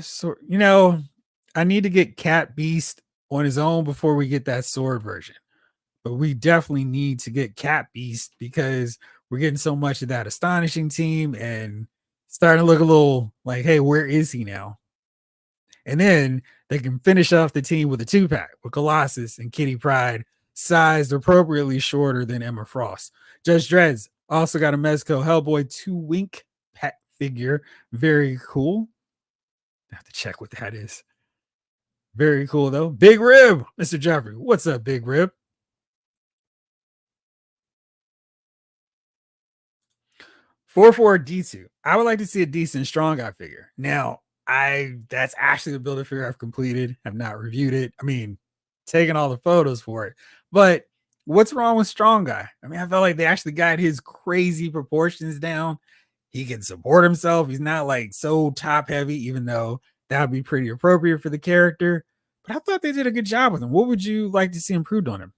So I need to get Cat Beast on his own before we get that sword version. But we definitely need to get Cat Beast because we're getting so much of that astonishing team and starting to look a little like, hey, where is he now? And then they can finish off the team with a 2-pack with Colossus and Kitty Pride, sized appropriately shorter than Emma Frost. Judge Dreads also got a Mezco Hellboy 2-wink pet figure. Very cool. I have to check what that is. Very cool, though. Big Rib, Mr. Jeffrey. What's up, Big Rib? 44D2. I would like to see a decent strong guy figure. Now, that's actually the builder figure I've completed. I've not reviewed it. I mean, taking all the photos for it. But what's wrong with strong guy? I mean, I felt like they actually got his crazy proportions down. He can support himself. He's not like so top heavy, even though that would be pretty appropriate for the character. But I thought they did a good job with him. What would you like to see improved on him?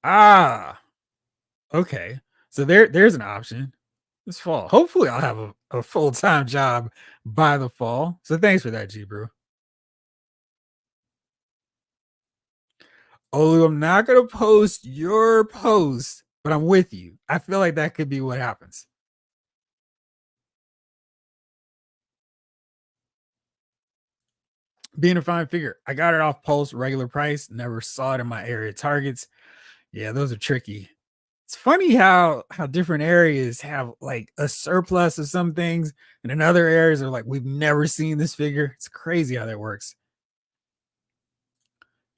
Ah, okay. So there's an option this fall. Hopefully, I'll have a full time job by the fall. So thanks for that, G Brew. Olu, I'm not gonna post your post, but I'm with you. I feel like that could be what happens. Being a fine figure, I got it off Pulse regular price. Never saw it in my area targets. Yeah, those are tricky. It's funny how different areas have like a surplus of some things, and in other areas are like we've never seen this figure. It's crazy how that works.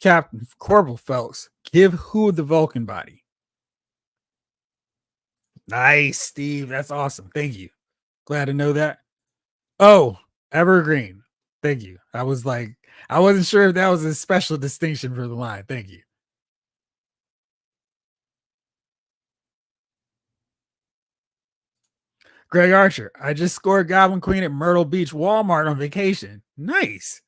Captain Corbel Phelps, give who the Vulcan body? Nice, Steve. That's awesome. Thank you. Glad to know that. Oh, Evergreen. Thank you. I was like, I wasn't sure if that was a special distinction for the line. Thank you. Greg Archer. I just scored Goblin Queen at Myrtle Beach Walmart on vacation. Nice.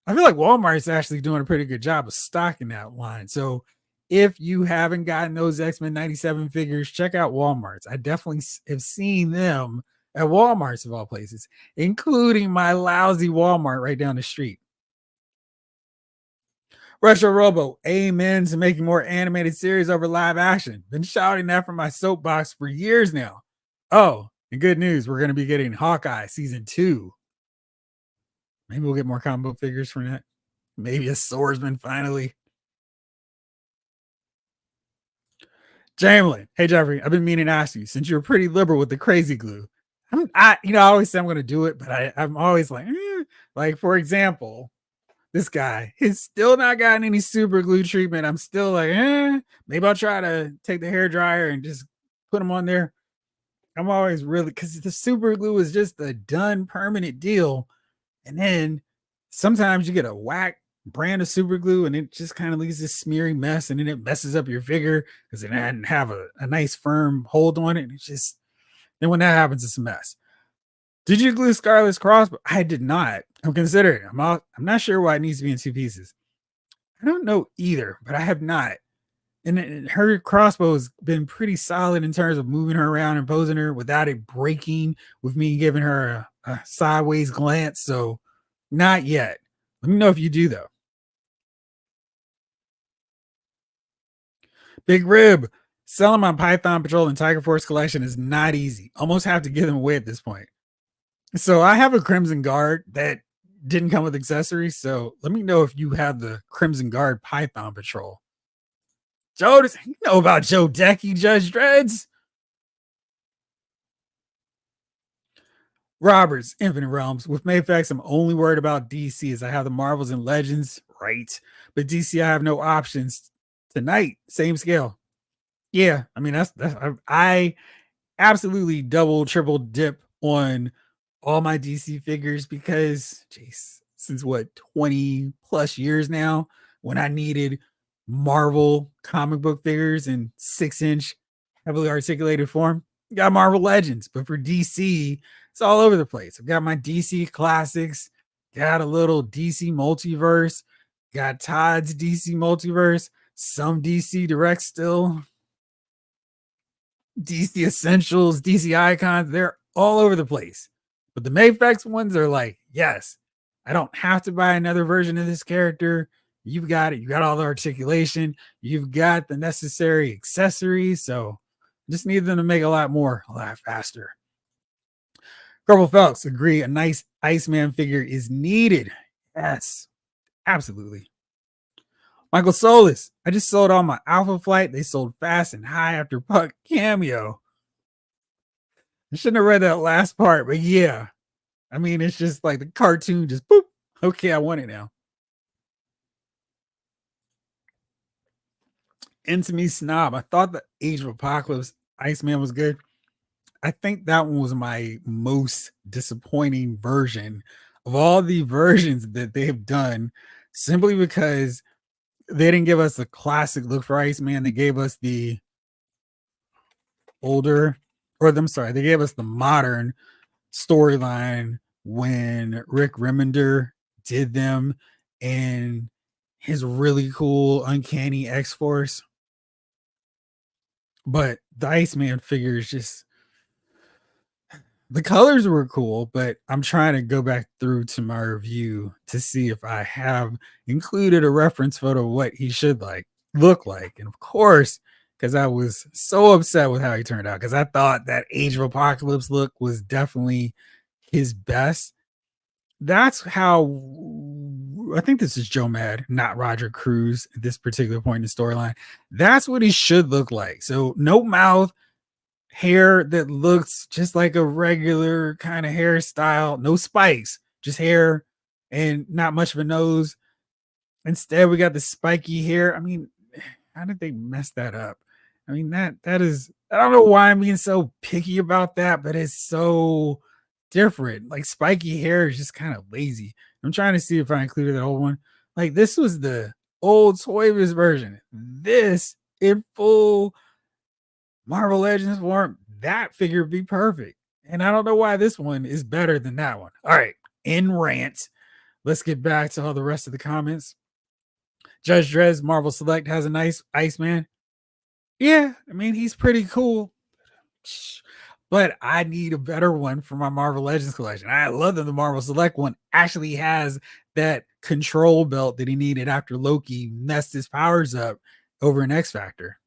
I feel like Walmart is actually doing a pretty good job of stocking that line. So if you haven't gotten those X-Men 97 figures, check out Walmart's. I definitely have seen them at Walmart's of all places, including my lousy Walmart right down the street. Retro Robo, amen to making more animated series over live action. Been shouting that from my soapbox for years now. Oh, and good news, we're going to be getting Hawkeye season 2. Maybe we'll get more comic book figures from that. Maybe a swordsman finally. Jamlin, hey Jeffrey, I've been meaning to ask you since you're pretty liberal with the crazy glue. I always say I'm going to do it, but I'm always like, like for example, This guy, he's still not gotten any super glue treatment. I'm still like, maybe I'll try to take the hair dryer and just put them on there. I'm always really because the super glue is just a done permanent deal. And then sometimes you get a whack brand of super glue and it just kind of leaves this smeary mess and then it messes up your figure because it didn't have a nice firm hold on it. And it's just, then when that happens, it's a mess. Did you glue Scarlet's crossbow? I did not. I'm considering. I'm not sure why it needs to be in two pieces. I don't know either, but I have not. And her crossbow has been pretty solid in terms of moving her around and posing her without it breaking with me giving her a sideways glance. So not yet. Let me know if you do though. Big Rib. Selling my Python Patrol and Tiger Force collection is not easy. Almost have to give them away at this point. So I have a Crimson Guard that didn't come with accessories. So let me know if you have the Crimson Guard Python Patrol. Joe, you know about Joe Decky, Judge Dreads? Roberts, Infinite Realms. With Mayfax, I'm only worried about DC as I have the Marvels and Legends, right? But DC, I have no options. Tonight, same scale. Yeah, I mean that's I absolutely double, triple dip on all my DC figures because, jeez, since what 20 plus years now, when I needed Marvel comic book figures in 6-inch heavily articulated form, got Marvel Legends. But for DC, it's all over the place. I've got my DC classics, got a little DC multiverse, got Todd's DC multiverse, some DC Direct still, DC Essentials, DC Icons, they're all over the place. But the Mayfex ones are like, yes, I don't have to buy another version of this character. You've got it. You got all the articulation. You've got the necessary accessories. So just need them to make a lot more, a lot faster. Purple Phelps, agree. A nice Iceman figure is needed. Yes, absolutely. Michael Solis, I just sold all my Alpha Flight. They sold fast and high after Puck cameo. I shouldn't have read that last part, but yeah. I mean, it's just like the cartoon just boop. Okay, I want it now. Into Me Snob. I thought the Age of Apocalypse Iceman was good. I think that one was my most disappointing version of all the versions that they have done, simply because they didn't give us the classic look for Iceman. They gave us the older, or I'm sorry, they gave us the modern storyline when Rick Remender did them and his really cool uncanny X-Force. But the Iceman figure is just, the colors were cool, but I'm trying to go back through to my review to see if I have included a reference photo of what he should like look like. And of course, because I was so upset with how he turned out, because I thought that Age of Apocalypse look was definitely his best. That's how I think this is Joe Mad, not Roger Cruz at this particular point in the storyline. That's what he should look like. So no mouth, hair that looks just like a regular kind of hairstyle, no spikes, just hair and not much of a nose. Instead, we got the spiky hair. I mean, how did they mess that up? I mean, that is, I don't know why I'm being so picky about that, but it's so different. Like spiky hair is just kind of lazy. I'm trying to see if I included that old one. Like this was the old Toybiz version. This in full Marvel Legends form, that figure would be perfect. And I don't know why this one is better than that one. All right, in rant. Let's get back to all the rest of the comments. Judge Dredd's Marvel Select has a nice Iceman. Yeah, I mean, he's pretty cool. But I need a better one for my Marvel Legends collection. I love that the Marvel Select one actually has that control belt that he needed after Loki messed his powers up over in X Factor.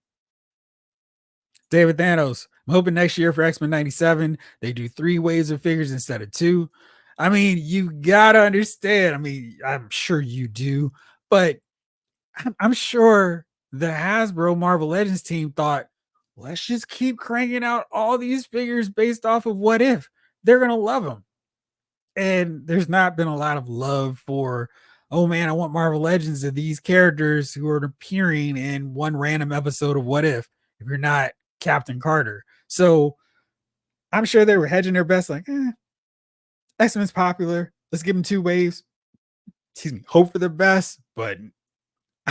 David Thanos, I'm hoping next year for X-Men 97, they do 3 waves of figures instead of 2. I mean, you gotta understand. I mean, I'm sure you do, but I'm sure the Hasbro Marvel Legends team thought, let's just keep cranking out all these figures based off of What If. They're gonna love them. And there's not been a lot of love for oh man, I want Marvel Legends of these characters who are appearing in one random episode of What if you're not Captain Carter. So I'm sure they were hedging their best, like, X-Men's popular. Let's give them two waves. Excuse me, hope for the best. But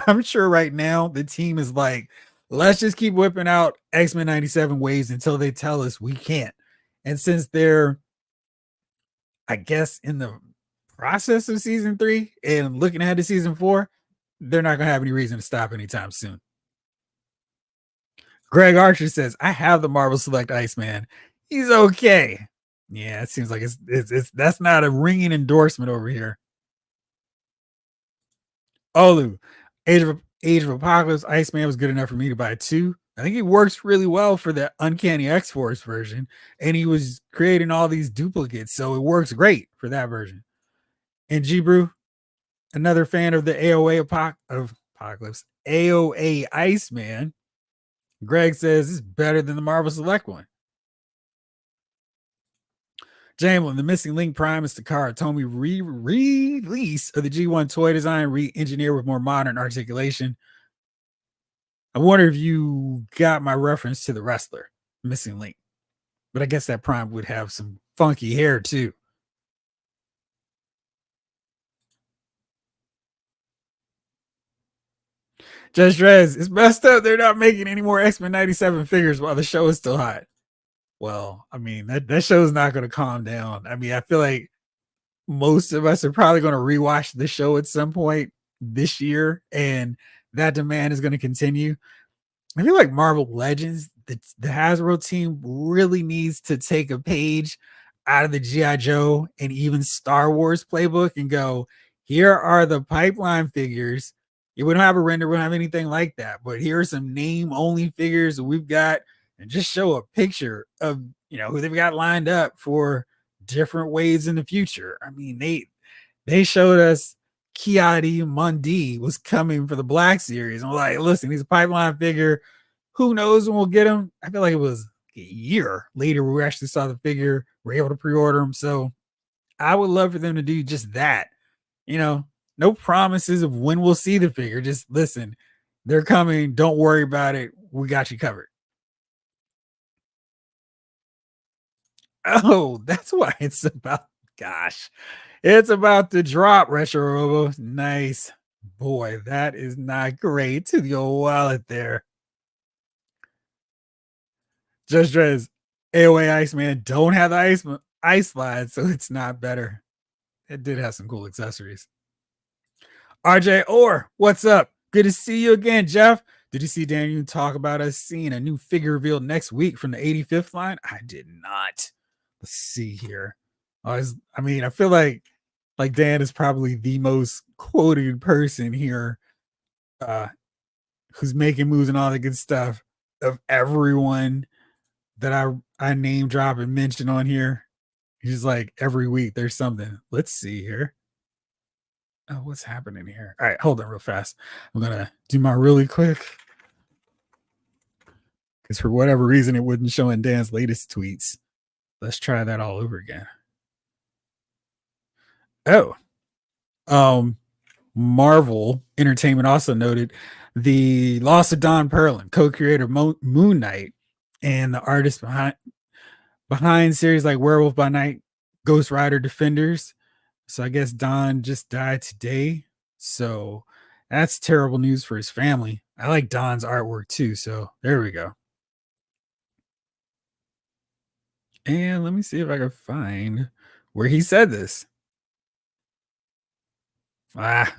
I'm sure right now the team is like, let's just keep whipping out X-Men 97 waves until they tell us we can't. And since they're, I guess, in the process of season 3 and looking ahead to season 4, they're not going to have any reason to stop anytime soon. Greg Archer says, I have the Marvel Select Iceman. He's okay. Yeah, it seems like it's that's not a ringing endorsement over here. Olu, Age of Apocalypse, Iceman was good enough for me to buy two. I think he works really well for the Uncanny X Force version, and he was creating all these duplicates, so it works great for that version. And G Brew, another fan of the Apocalypse, AOA Iceman. Greg says it's better than the Marvel Select one. Jamblin, the Missing Link Prime is the Takara Tomy re-release of the G1 toy design, re-engineered with more modern articulation. I wonder if you got my reference to the wrestler, Missing Link. But I guess that Prime would have some funky hair too. Judge Drez, it's messed up. They're not making any more X-Men 97 figures while the show is still hot. Well, I mean, that show's not going to calm down. I mean, I feel like most of us are probably going to rewatch the show at some point this year, and that demand is going to continue. I feel like Marvel Legends, the Hasbro team really needs to take a page out of the G.I. Joe and even Star Wars playbook and go, here are the pipeline figures. Yeah, we don't have a render, we don't have anything like that, but here are some name only figures that we've got, and just show a picture of who they've got lined up for different ways in the future. I mean, they showed us Kiadi Mundi was coming for the Black Series. I'm like, listen, he's a pipeline figure. Who knows when we'll get him? I feel like it was a year later we actually saw the figure. We're able to pre-order him. So I would love for them to do just that. No promises of when we'll see the figure. Just listen, they're coming. Don't worry about it. We got you covered. Oh, that's why it's about. Gosh, it's about to drop, Retro Robo. Nice. Boy, that is not great to the old wallet there. Judge Drez, AOA Iceman don't have the ice slide, so it's not better. It did have some cool accessories. RJ Orr, what's up? Good to see you again, Jeff. Did you see Daniel talk about us seeing a new figure revealed next week from the 85th line? I did not. Let's see here. I feel like Dan is probably the most quoted person here, uh, who's making moves and all that good stuff of everyone that I name drop and mention on here. He's like every week there's something. Let's see here. Oh, what's happening here? All right, hold on real fast. I'm gonna do my really quick because for whatever reason it wouldn't show in Dan's latest tweets. Let's try that all over again. Oh, um, Marvel Entertainment also noted the loss of Don Perlin, co-creator of Moon Knight, and the artist behind series like Werewolf by Night, Ghost Rider, Defenders. So I guess Don just died today. So that's terrible news for his family. I like Don's artwork too. So there we go. And let me see if I can find where he said this. Ah,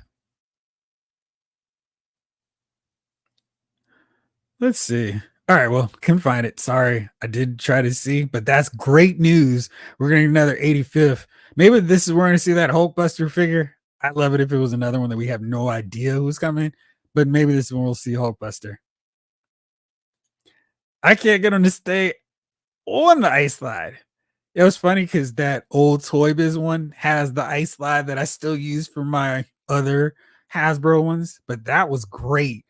let's see. All right, well, can find it. Sorry, I did try to see, but that's great news. We're getting another 85th. Maybe this is where we're going to see that Hulkbuster figure. I'd love it if it was another one that we have no idea who's coming, but maybe this one we'll see Hulkbuster. I can't get him to stay on the ice slide. It was funny because that old Toy Biz one has the ice slide that I still use for my other Hasbro ones, but that was great.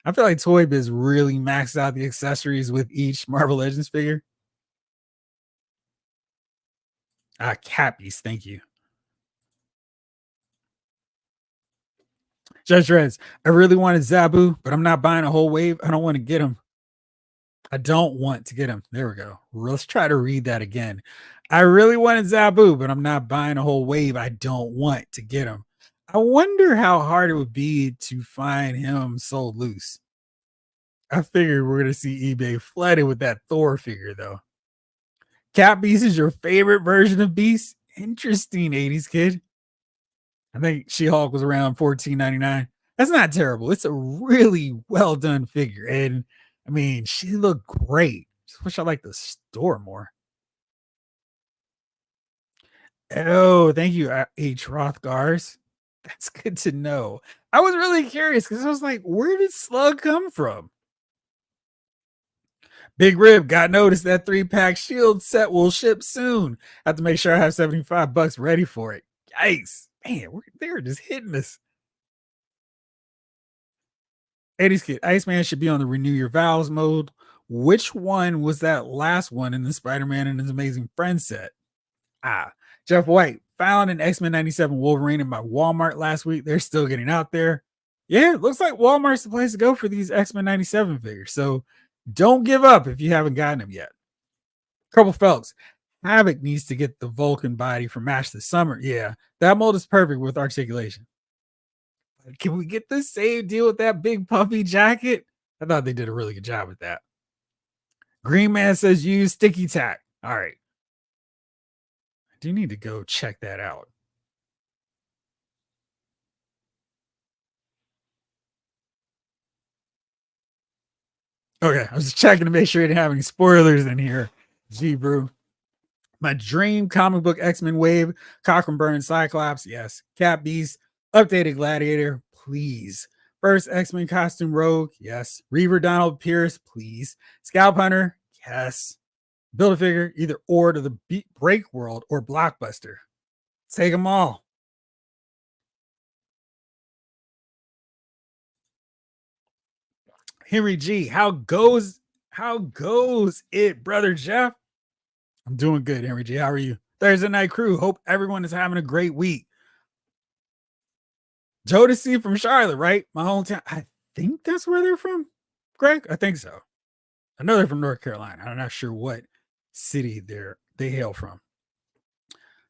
I feel like Toy Biz really maxed out the accessories with each Marvel Legends figure. Cappies, thank you. Judge Reds, I really wanted Zabu, but I'm not buying a whole wave. I don't want to get him. I don't want to get him. There we go. Let's try to read that again. I really wanted Zabu, but I'm not buying a whole wave. I don't want to get him. I wonder how hard it would be to find him sold loose. I figured we're gonna see eBay flooded with that Thor figure though. Cat Beast is your favorite version of Beast? Interesting, 80s kid. I think She-Hulk was around 14.99. That's not terrible. It's a really well done figure. And I mean, she looked great. Just wish I liked the store more. Oh, thank you, H. Rothgars. That's good to know. I was really curious because I was like, where did Slug come from? Big Rib got noticed that 3-pack shield set will ship soon. I have to make sure I have 75 bucks ready for it. Yikes. Man, they were just hitting us. 80s kid, Iceman should be on the renew your vows mode. Which one was that last one in the Spider-Man and his Amazing Friends set? Ah, Jeff White found an X-Men 97 Wolverine in my Walmart last week. They're still getting out there. Yeah, it looks like Walmart's the place to go for these X-Men 97 figures. So don't give up if you haven't gotten them yet. Couple Phelps. Havoc needs to get the Vulcan body for Match this summer. Yeah, that mold is perfect with articulation. Can we get the same deal with that big puffy jacket? I thought they did a really good job with that. Green Man says use sticky tack. All right. I do need to go check that out. Okay, I was just checking to make sure you didn't have any spoilers in here. G Brew. My dream comic book X-Men wave, Cochran Burn Cyclops, yes. Cat Beast, updated Gladiator, please. First X-Men costume Rogue, yes. Reaver Donald Pierce, please. Scalp Hunter, yes. Build a figure, either or to the Break World or Blockbuster. Take them all. Henry G, how goes it, brother Jeff? I'm doing good, Henry G. How are you? Thursday Night Crew. Hope everyone is having a great week. Jodeci from Charlotte, right? My hometown. I think that's where they're from. Greg? I think so. I know they're from North Carolina. I'm not sure what city they hail from.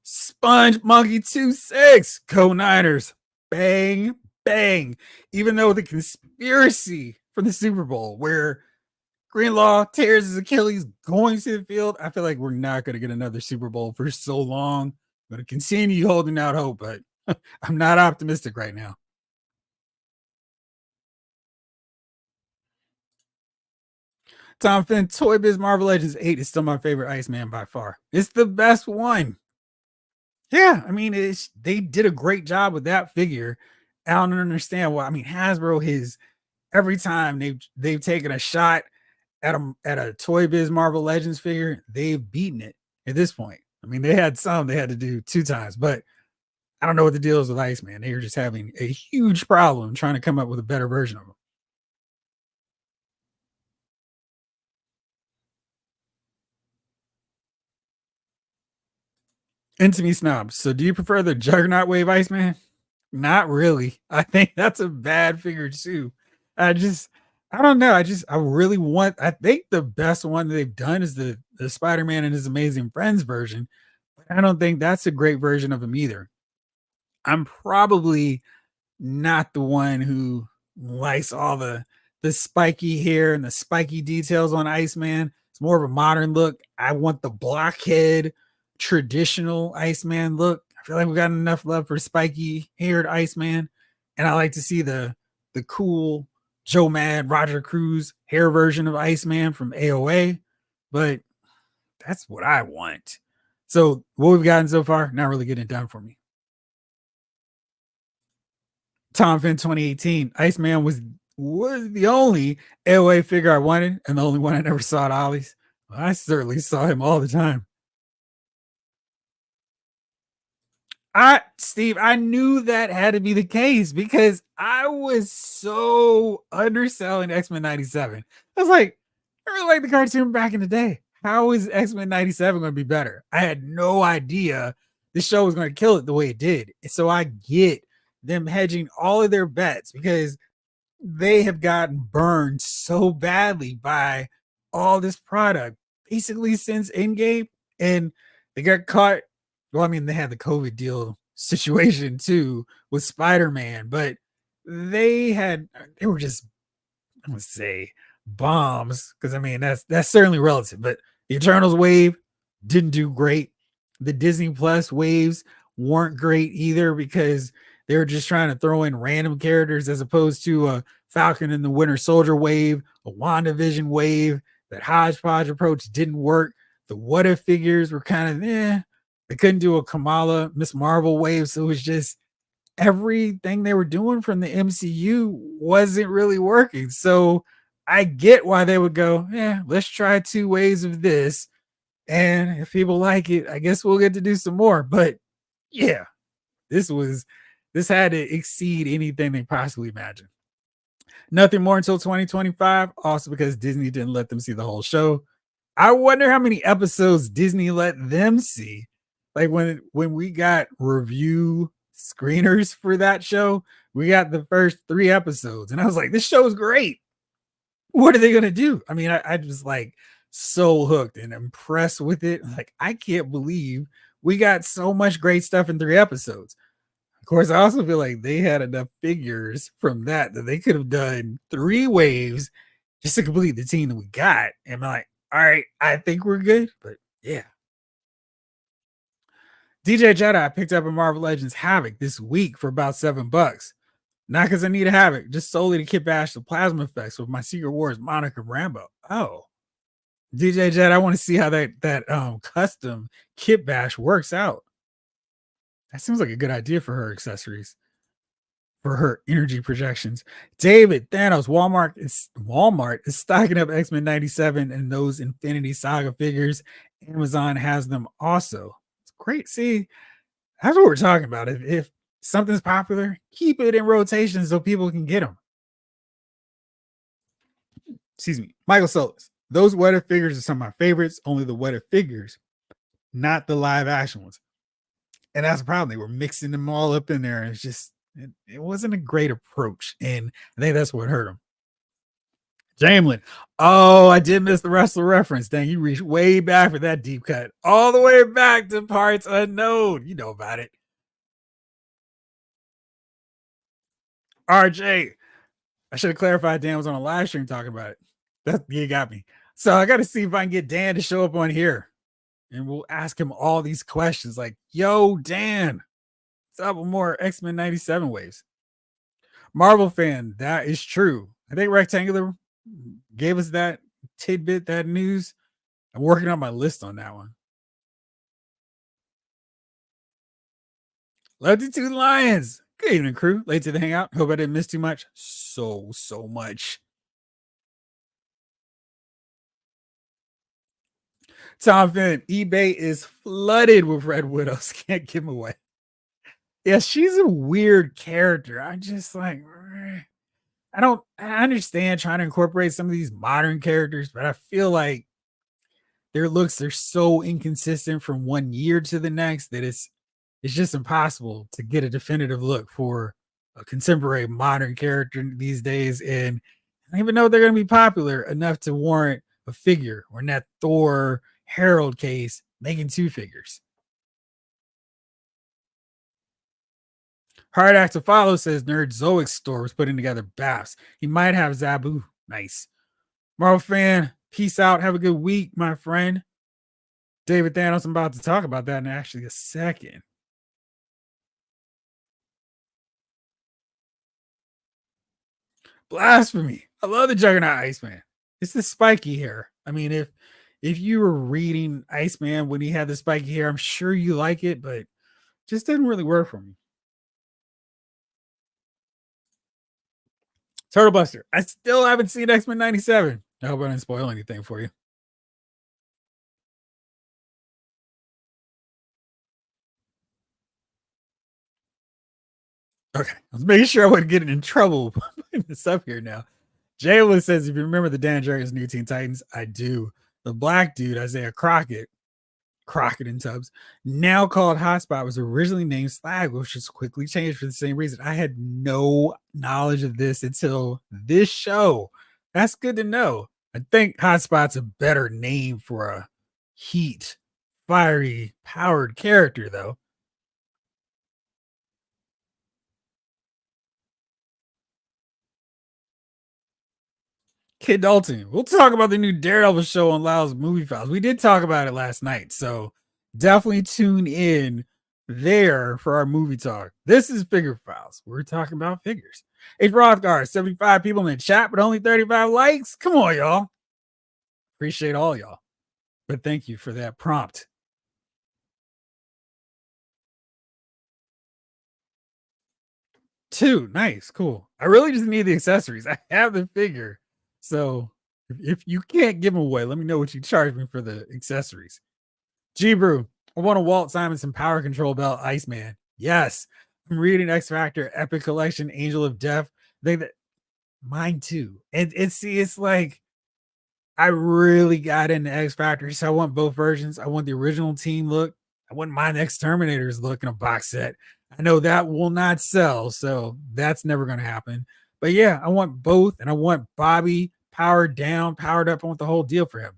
Sponge Monkey 26. Go Niners. Bang, bang. Even though the conspiracy from the Super Bowl where Greenlaw tears his Achilles going to the field, I feel like we're not going to get another Super Bowl for so long. I'm going to continue holding out hope, but I'm not optimistic right now. Tom Finn, Toy Biz Marvel Legends 8 is still my favorite Iceman by far. It's the best one. Yeah, I mean, they did a great job with that figure. I don't understand why. I mean, Hasbro has every time they've taken a shot at a Toy Biz Marvel Legends figure, they've beaten it at this point. I mean, they had some they had to do 2 times, but I don't know what the deal is with Iceman. They are just having a huge problem trying to come up with a better version of him. Into me snobs. So do you prefer the Juggernaut Wave Iceman? Not really. I think that's a bad figure too. I just I don't know. I really want I think the best one they've done is the Spider-Man and his Amazing Friends version. But I don't think that's a great version of him either. I'm probably not the one who likes all the spiky hair and the spiky details on Iceman. It's more of a modern look. I want the blockhead traditional Iceman look. I feel like we got enough love for spiky haired Iceman, and I like to see the cool Joe Mad Roger Cruz hair version of Iceman from AOA. But that's what I want. So what we've gotten so far, not really getting it done for me. Tom Finn 2018, Iceman was the only AOA figure I wanted, and the only one I never saw at Ollie's. Well, I certainly saw him all the time. Steve, I knew that had to be the case because I was so underselling X-Men 97. I was like, I really like the cartoon back in the day. How is X-Men 97 going to be better? I had no idea the show was going to kill it the way it did. So I get them hedging all of their bets because they have gotten burned so badly by all this product basically since Endgame. And they got caught. Well, I mean, they had the COVID deal situation too with Spider-Man, but they were just, I'm gonna say, bombs, because I mean that's certainly relative. But the Eternals wave didn't do great. The Disney Plus waves weren't great either because they were just trying to throw in random characters as opposed to a Falcon and the Winter Soldier wave, a WandaVision wave. That hodgepodge approach didn't work. The what if figures were kind of they couldn't do a Kamala Miss Marvel wave, so it was just everything they were doing from the MCU wasn't really working. So I get why they would go, yeah, let's try two ways of this. And if people like it, I guess we'll get to do some more. But yeah, this had to exceed anything they possibly imagined. Nothing more until 2025, also because Disney didn't let them see the whole show. I wonder how many episodes Disney let them see. Like when we got review screeners for that show, we got the first 3 episodes, and I was like, this show is great. What are they gonna do? I mean, I was like so hooked and impressed with it. Like, I can't believe we got so much great stuff in 3 episodes. Of course, I also feel like they had enough figures from that they could have done 3 waves just to complete the team that we got. And I'm like, all right, I think we're good. But yeah. DJ Jedi picked up a Marvel Legends Havoc this week for about $7. Not because I need a Havoc, just solely to kit bash the plasma effects with my Secret Wars Monica Rambo. Oh. DJ Jet, I want to see how that custom kit bash works out. That seems like a good idea for her accessories, for her energy projections. David Thanos, Walmart is stocking up X-Men 97 and those Infinity Saga figures. Amazon has them also. It's great. See, that's what we're talking about. If something's popular, keep it in rotation so people can get them. Excuse me. Michael Solis. Those what if figures are some of my favorites. Only the what if figures, not the live action ones. And that's the problem. They were mixing them all up in there. And it's just, it wasn't a great approach. And I think that's what hurt them. Jamlin. Oh, I did miss the wrestler reference. Dang, you reached way back for that deep cut. All the way back to parts unknown. You know about it. RJ. I should have clarified Dan was on a live stream talking about it. That you got me. So I got to see if I can get Dan to show up on here. And we'll ask him all these questions like, yo, Dan, what's up with more X-Men 97 waves? Marvel fan, that is true. I think Rectangular gave us that tidbit, that news. I'm working on my list on that one. Love to Two Lions. Good evening, crew. Late to the hangout. Hope I didn't miss too much. So much. Tom Finn, eBay is flooded with Red Widows. Can't give them away. Yeah, she's a weird character. I just like, I understand trying to incorporate some of these modern characters, but I feel like their looks are so inconsistent from one year to the next that it's just impossible to get a definitive look for a contemporary modern character these days. And I don't even know they're going to be popular enough to warrant a figure or in that Thor Herald case making 2 figures. Hard Act to Follow says Nerd Zoic store was putting together BAFs. He might have Zabu. Nice. Marvel fan, peace out. Have a good week, my friend. David Thanos, I'm about to talk about that in actually a second. Blasphemy. I love the Juggernaut Iceman. It's the spiky hair. I mean, if you were reading Iceman when he had the spiky hair, I'm sure you like it, but just didn't really work for me. Turtle Buster. I still haven't seen X-Men 97. I hope I didn't spoil anything for you. Okay. I was making sure I wasn't getting in trouble putting this up here now. Jayla says, if you remember the Dan Jurgens New Teen Titans, I do. The black dude, Isaiah Crockett, Crockett and Tubbs, now called Hotspot, was originally named Slag, which was quickly changed for the same reason. I had no knowledge of this until this show. That's good to know. I think Hotspot's a better name for a heat, fiery, powered character, though. Kid Dalton. We'll talk about the new Daredevil show on Lyle's Movie Files. We did talk about it last night, so definitely tune in there for our movie talk. This is Figure Files. We're talking about figures. It's Rothgar, 75 people in the chat, but only 35 likes. Come on, y'all. Appreciate all y'all. But thank you for that prompt. Two, nice, cool. I really just need the accessories. I have the figure. So if you can't give them away, let me know what you charge me for the accessories. G Brew, I want a Walt Simonson Power Control Belt Iceman. Yes. I'm reading X Factor Epic Collection Angel of Death. Mine too. And it's like I really got into X Factor, so I want both versions. I want the original team look. I want my next Terminators look in a box set. I know that will not sell, so that's never going to happen. But yeah, I want both, and I want Bobby powered down, powered up. I want the whole deal for him.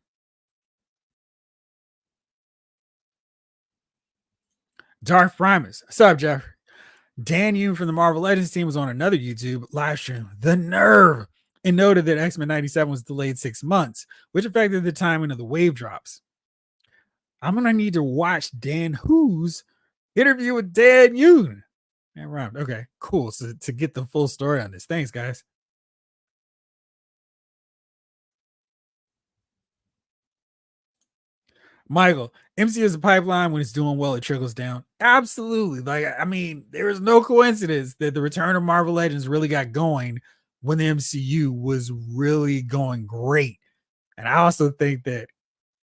Darth Primus. What's up, Jeff? Dan Yoon from the Marvel Legends team was on another YouTube live stream, The Nerve, and noted that X-Men 97 was delayed 6 months, which affected the timing of the wave drops. I'm going to need to watch Dan Who's interview with Dan Yoon. Okay, cool. So to get the full story on this. Thanks, guys. Michael, MC is a pipeline. When it's doing well, it trickles down. Absolutely. Like, I mean, there is no coincidence that the return of Marvel Legends really got going when the MCU was really going great. And I also think that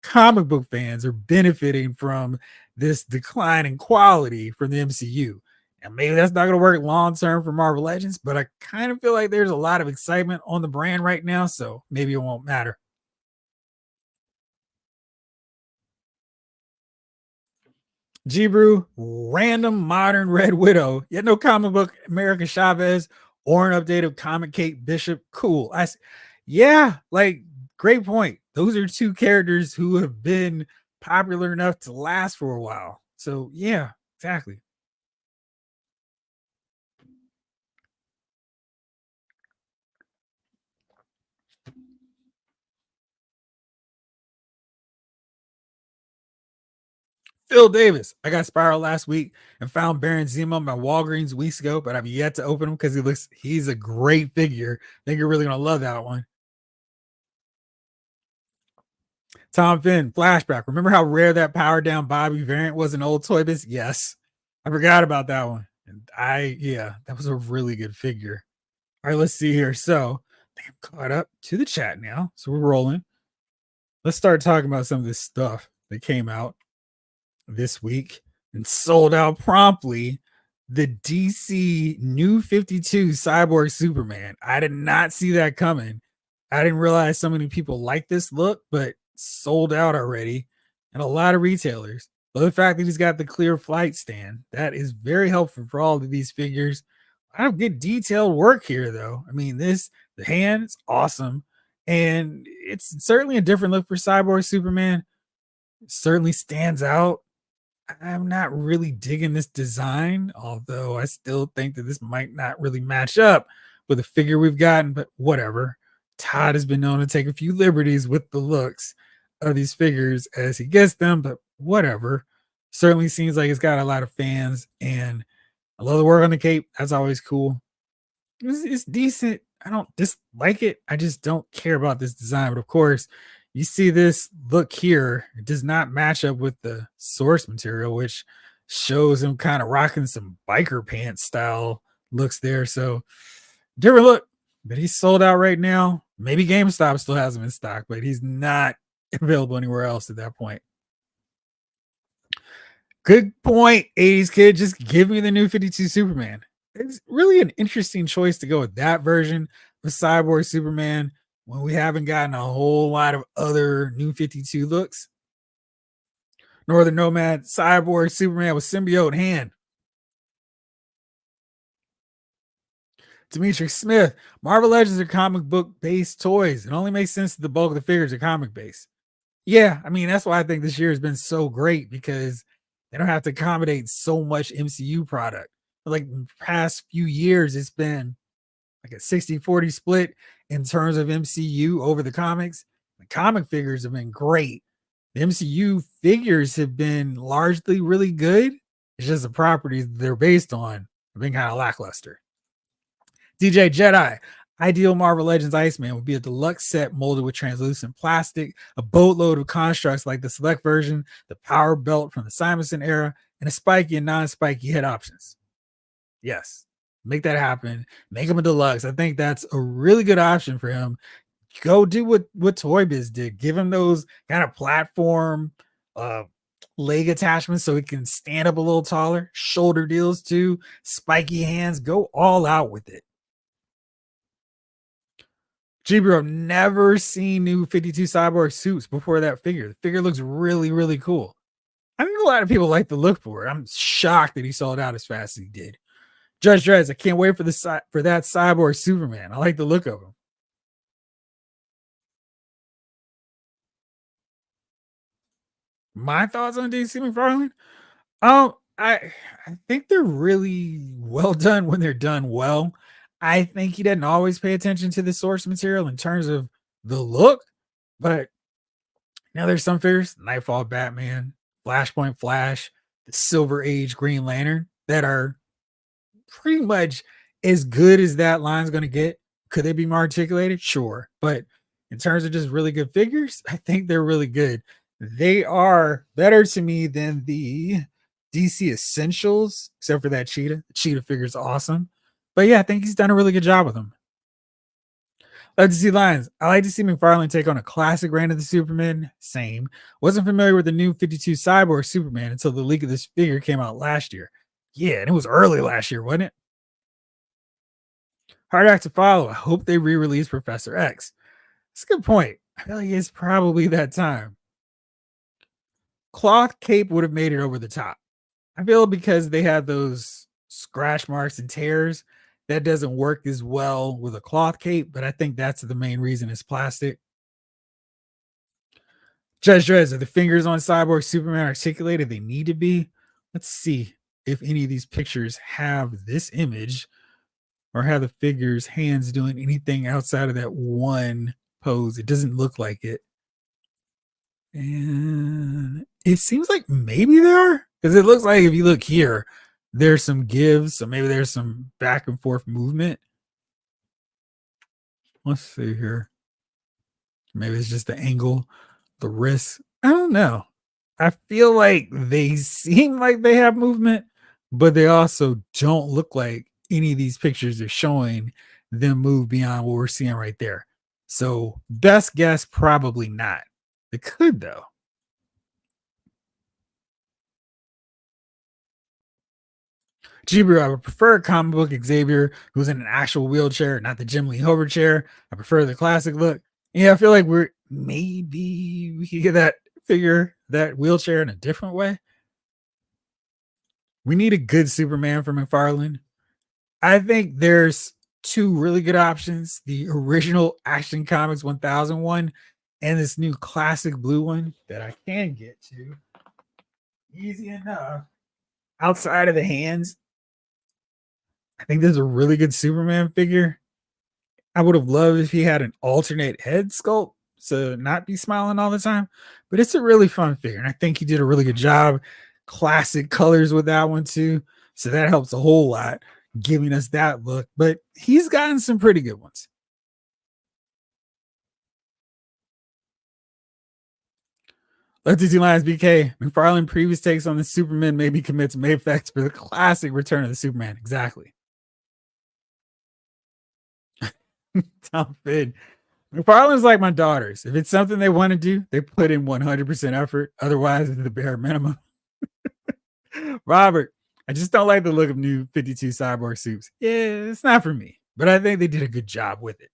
comic book fans are benefiting from this decline in quality from the MCU. And maybe that's not going to work long term for Marvel Legends, but I kind of feel like there's a lot of excitement on the brand right now. So maybe it won't matter. G-Brew, random modern Red Widow, yet no comic book America Chavez or an updated comic Kate Bishop. Cool. Yeah, like great point. Those are two characters who have been popular enough to last for a while. So yeah, exactly. Phil Davis. I got Spiral last week and found Baron Zemo at my Walgreens weeks ago, but I've yet to open him because he's a great figure. I think you're really gonna love that one. Tom Finn, flashback. Remember how rare that powered down Bobby variant was in old Toy Biz? Yes. I forgot about that one. And yeah, that was a really good figure. All right, let's see here. So I think I'm caught up to the chat now. So we're rolling. Let's start talking about some of this stuff that came out this week and sold out promptly. The DC New 52 Cyborg Superman. I did not see that coming. I didn't realize so many people like this look, but sold out already and a lot of retailers. But the fact that he's got the clear flight stand, that is very helpful for all of these figures. I don't get detailed work here though. I mean, the hand is awesome. And it's certainly a different look for Cyborg Superman. It certainly stands out. I'm not really digging this design, although I still think that this might not really match up with the figure we've gotten, but whatever. Todd has been known to take a few liberties with the looks of these figures as he gets them, but whatever. Certainly seems like it's got a lot of fans, and I love the work on the cape. That's always cool. It's decent. I don't dislike it. I just don't care about this design. But of course, you see this look here, it does not match up with the source material, which shows him kind of rocking some biker pants style looks there. So different look, but he's sold out right now. Maybe GameStop still has him in stock, but he's not available anywhere else at that point. Good point, 80s kid. Just give me the new 52 Superman. It's really an interesting choice to go with that version of Cyborg Superman when we haven't gotten a whole lot of other new 52 looks. Northern Nomad, Cyborg, Superman with symbiote hand. Dimitri Smith, Marvel Legends are comic book based toys. It only makes sense that the bulk of the figures are comic based. Yeah, I mean, that's why I think this year has been so great because they don't have to accommodate so much MCU product. Like the past few years, it's been like a 60-40 split in terms of MCU over the comics. The comic figures have been great. The MCU figures have been largely really good. It's just the properties they're based on have been kind of lackluster. DJ Jedi. Ideal Marvel Legends Iceman would be a deluxe set molded with translucent plastic, a boatload of constructs like the select version, the power belt from the Simonson era, and a spiky and non-spiky head options. Yes, make that happen. Make him a deluxe. I think that's a really good option for him. Go do what Toy Biz did. Give him those kind of platform uh leg attachments so he can stand up a little taller. Shoulder deals too. Spiky hands. Go all out with it. G-Bro, never seen new 52 Cyborg suits before that figure. The figure looks really, really cool. I think a lot of people like the look for it. I'm shocked that he sold out as fast as he did. Judge Dredd, I can't wait for for that Cyborg Superman. I like the look of him. My thoughts on DC McFarlane? I think they're really well done when they're done well. I think he doesn't always pay attention to the source material in terms of the look, but now there's some figures, Nightfall Batman, Flashpoint Flash, the Silver Age Green Lantern, that are pretty much as good as that line's going to get. Could they be more articulated? Sure. But in terms of just really good figures, I think they're really good. They are better to me than the DC Essentials, except for that Cheetah. The Cheetah figure is awesome. But yeah, I think he's done a really good job with them. Love to see Lions. I like to see McFarlane take on a classic brand of the Superman. Same. Wasn't familiar with the new 52 Cyborg Superman until the leak of this figure came out last year. Yeah, and it was early last year, wasn't it? Hard act to follow. I hope they re-release Professor X. That's a good point. I feel like it's probably that time. Cloth cape would have made it over the top. I feel because they have those scratch marks and tears, that doesn't work as well with a cloth cape, but I think that's the main reason it's plastic. Judge Dredd, are the fingers on Cyborg Superman articulated? They need to be. Let's see if any of these pictures have this image or have the figure's hands doing anything outside of that one pose. It doesn't look like it. And it seems like maybe they are, because it looks like if you look here, there's some gives, so maybe there's some back and forth movement. Let's see here. Maybe it's just the angle, the wrist. I don't know. I feel like they seem like they have movement, but they also don't look like any of these pictures are showing them move beyond what we're seeing right there. So, best guess, probably not. It could, though. Jibru, I would prefer a comic book Xavier who's in an actual wheelchair, not the Jim Lee hover chair. I prefer the classic look. Yeah, I feel like maybe we could get that figure, that wheelchair in a different way. We need a good Superman from McFarlane. I think there's two really good options: the original Action Comics 1001 and this new classic blue one that I can get to easy enough. Outside of the hands, I think there's a really good Superman figure. I would have loved if he had an alternate head sculpt to not be smiling all the time, but it's a really fun figure. And I think he did a really good job. Classic colors with that one too. So that helps a whole lot, giving us that look. But he's gotten some pretty good ones. Let's do Lions BK. McFarlane previous takes on the Superman maybe commits Mayfex for the classic Return of the Superman. Exactly. Tom Finn. McFarlane's like my daughters. If it's something they want to do, they put in 100% effort. Otherwise, it's the bare minimum. Robert, I just don't like the look of new 52 Cyborg suits. Yeah, it's not for me, but I think they did a good job with it.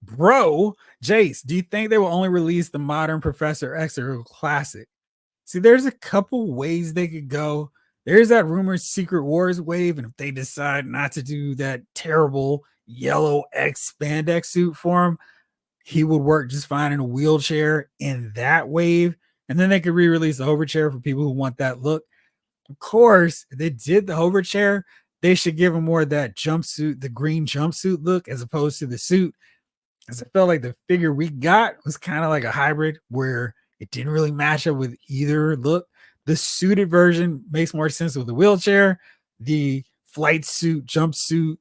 Bro, Jace, do you think they will only release the modern Professor X or Classic? See, there's a couple ways they could go. There's that rumored Secret Wars wave, and if they decide not to do that terrible yellow X spandex suit for him, he would work just fine in a wheelchair in that wave. And then they could re-release the hover chair for people who want that look. Of course, if they did the hover chair, they should give him more of that jumpsuit, the green jumpsuit look, as opposed to the suit. As I felt like the figure we got was kind of like a hybrid where it didn't really match up with either look. The suited version makes more sense with the wheelchair. The flight suit, jumpsuit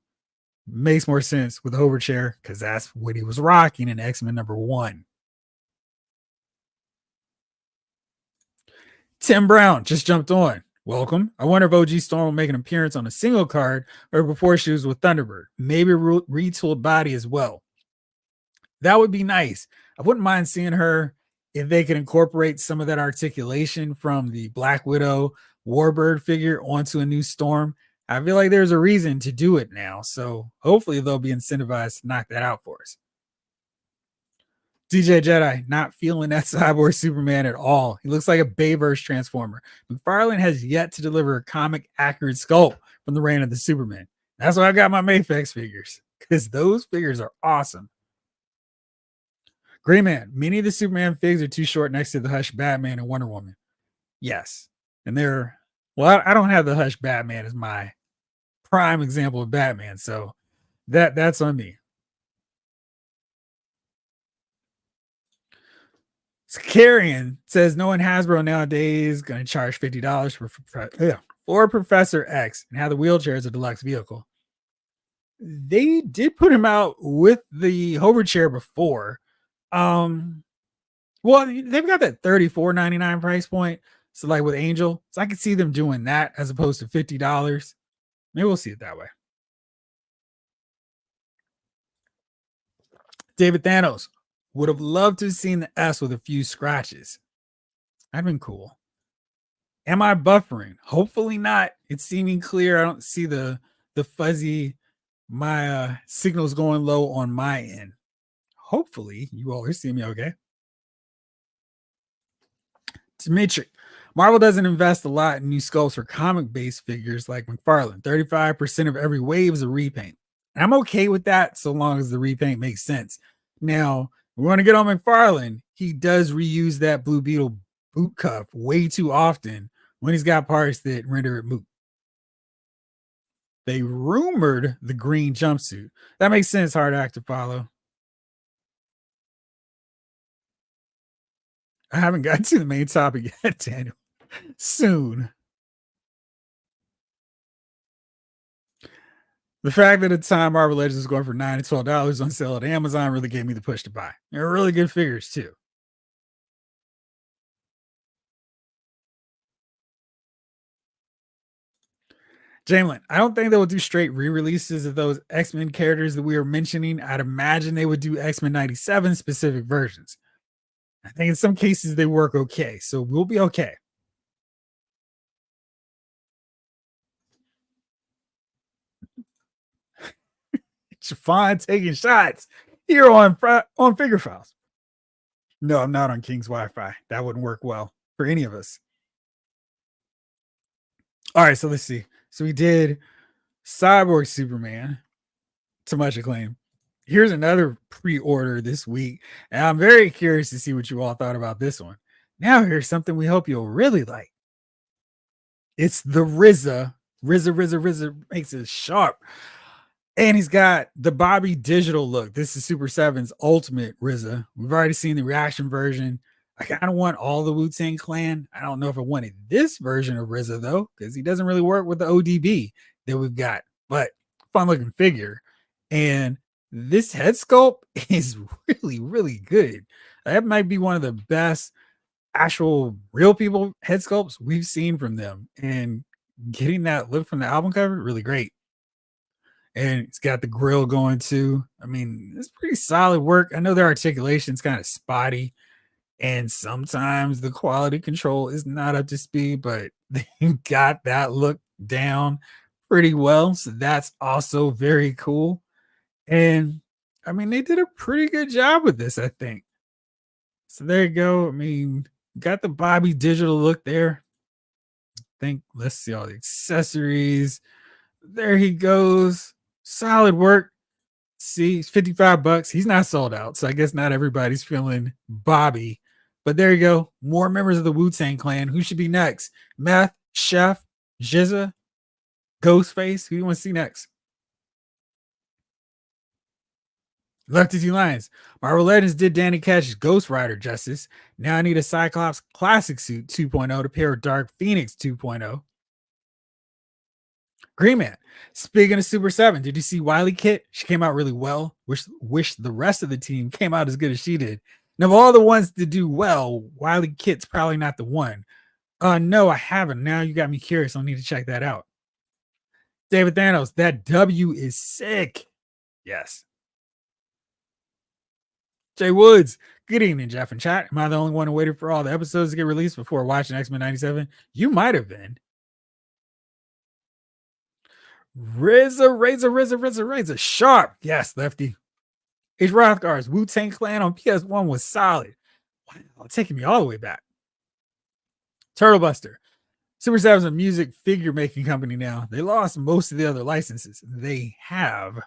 makes more sense with the hover chair because that's what he was rocking in X-Men #1. Tim Brown just jumped on. Welcome. I wonder if OG Storm will make an appearance on a single card or before she was with Thunderbird. Maybe a retooled body as well. That would be nice. I wouldn't mind seeing her if they could incorporate some of that articulation from the Black Widow Warbird figure onto a new Storm. I feel like there's a reason to do it now. So hopefully they'll be incentivized to knock that out for us. DJ Jedi, not feeling that Cyborg Superman at all. He looks like a Bayverse Transformer. McFarlane has yet to deliver a comic accurate sculpt from the reign of the Superman. That's why I got my Mayfex figures, because those figures are awesome. Grey Man, many of the Superman figs are too short next to the Hush Batman and Wonder Woman. Yes. And they're, well, I don't have the Hush Batman as my prime example of Batman. So that's on me. Carrion says no one Hasbro nowadays going to charge $50 for Professor X and have the wheelchair as a deluxe vehicle. They did put him out with the hover chair before. Well, they've got that $34.99 price point. So like with Angel, so I could see them doing that as opposed to $50. Maybe we'll see it that way. David Thanos would have loved to have seen the S with a few scratches. That'd been cool. Am I buffering? Hopefully not. It's seeming clear. I don't see the fuzzy. My signal's going low on my end. Hopefully you all are seeing me okay. Dimitri, Marvel doesn't invest a lot in new sculpts for comic-based figures like McFarlane. 35% of every wave is a repaint. And I'm okay with that so long as the repaint makes sense. Now, we want to get on McFarlane. He does reuse that Blue Beetle boot cuff way too often when he's got parts that render it moot. They rumored the green jumpsuit. That makes sense. Hard act to follow. I haven't gotten to the main topic yet, Daniel. Soon. The fact that at the time Marvel Legends was going for $9 to $12 on sale at Amazon really gave me the push to buy. They're really good figures too. Jamelin, I don't think they will do straight re-releases of those X-Men characters that we were mentioning. I'd imagine they would do X-Men 97 specific versions. I think in some cases they work okay, so we'll be okay. Chiffon taking shots here on Figure Files. No, I'm not on King's Wi-Fi. That wouldn't work well for any of us. All right, so let's see. So we did Cyborg Superman to much acclaim. Here's another pre-order this week, and I'm very curious to see what you all thought about this one. Now here's something we hope you'll really like. It's the RZA. RZA makes it sharp. And he's got the Bobby digital look. This is Super 7's ultimate RZA. We've already seen the reaction version. I kind of want all the Wu-Tang Clan. I don't know if I wanted this version of RZA though, because he doesn't really work with the ODB that we've got. But fun looking figure. And this head sculpt is really, really good. That might be one of the best actual real people head sculpts we've seen from them. And getting that look from the album cover, really great. And it's got the grill going too. I mean, it's pretty solid work. I know their articulation's kind of spotty, and sometimes the quality control is not up to speed, but they got that look down pretty well. So that's also very cool. And I mean, they did a pretty good job with this, I think. So there you go. I mean, Got the Bobby digital look there. Think let's see all the accessories. There he goes. Solid work. See, it's 55 bucks. He's not sold out. So I guess not everybody's feeling Bobby. But there you go. More members of the Wu-Tang clan. Who should be next? Meth, Chef, Jizza, Ghostface. Who you want to see next? Lefty Two Lions. Marvel Legends did Danny Cash's Ghost Rider justice. Now I need a Cyclops Classic Suit 2.0 to pair with Dark Phoenix 2.0. Green Man. Speaking of Super 7, did you see Wiley Kit? She came out really well. Wish the rest of the team came out as good as she did. And of all the ones to do well, Wiley Kit's probably not the one. No, I haven't. Now you got me curious. I'll need to check that out. David Thanos, that W is sick. Yes. Jay Woods, good evening, Jeff and chat. Am I the only one who waited for all the episodes to get released before watching X-Men 97? You might have been. Razor, sharp. Yes, Lefty. H. Rothgar's Wu-Tang Clan on PS1 was solid. Wow, taking me all the way back. Turtle Buster. Super 7's a music figure making company now. They lost most of the other licenses. They have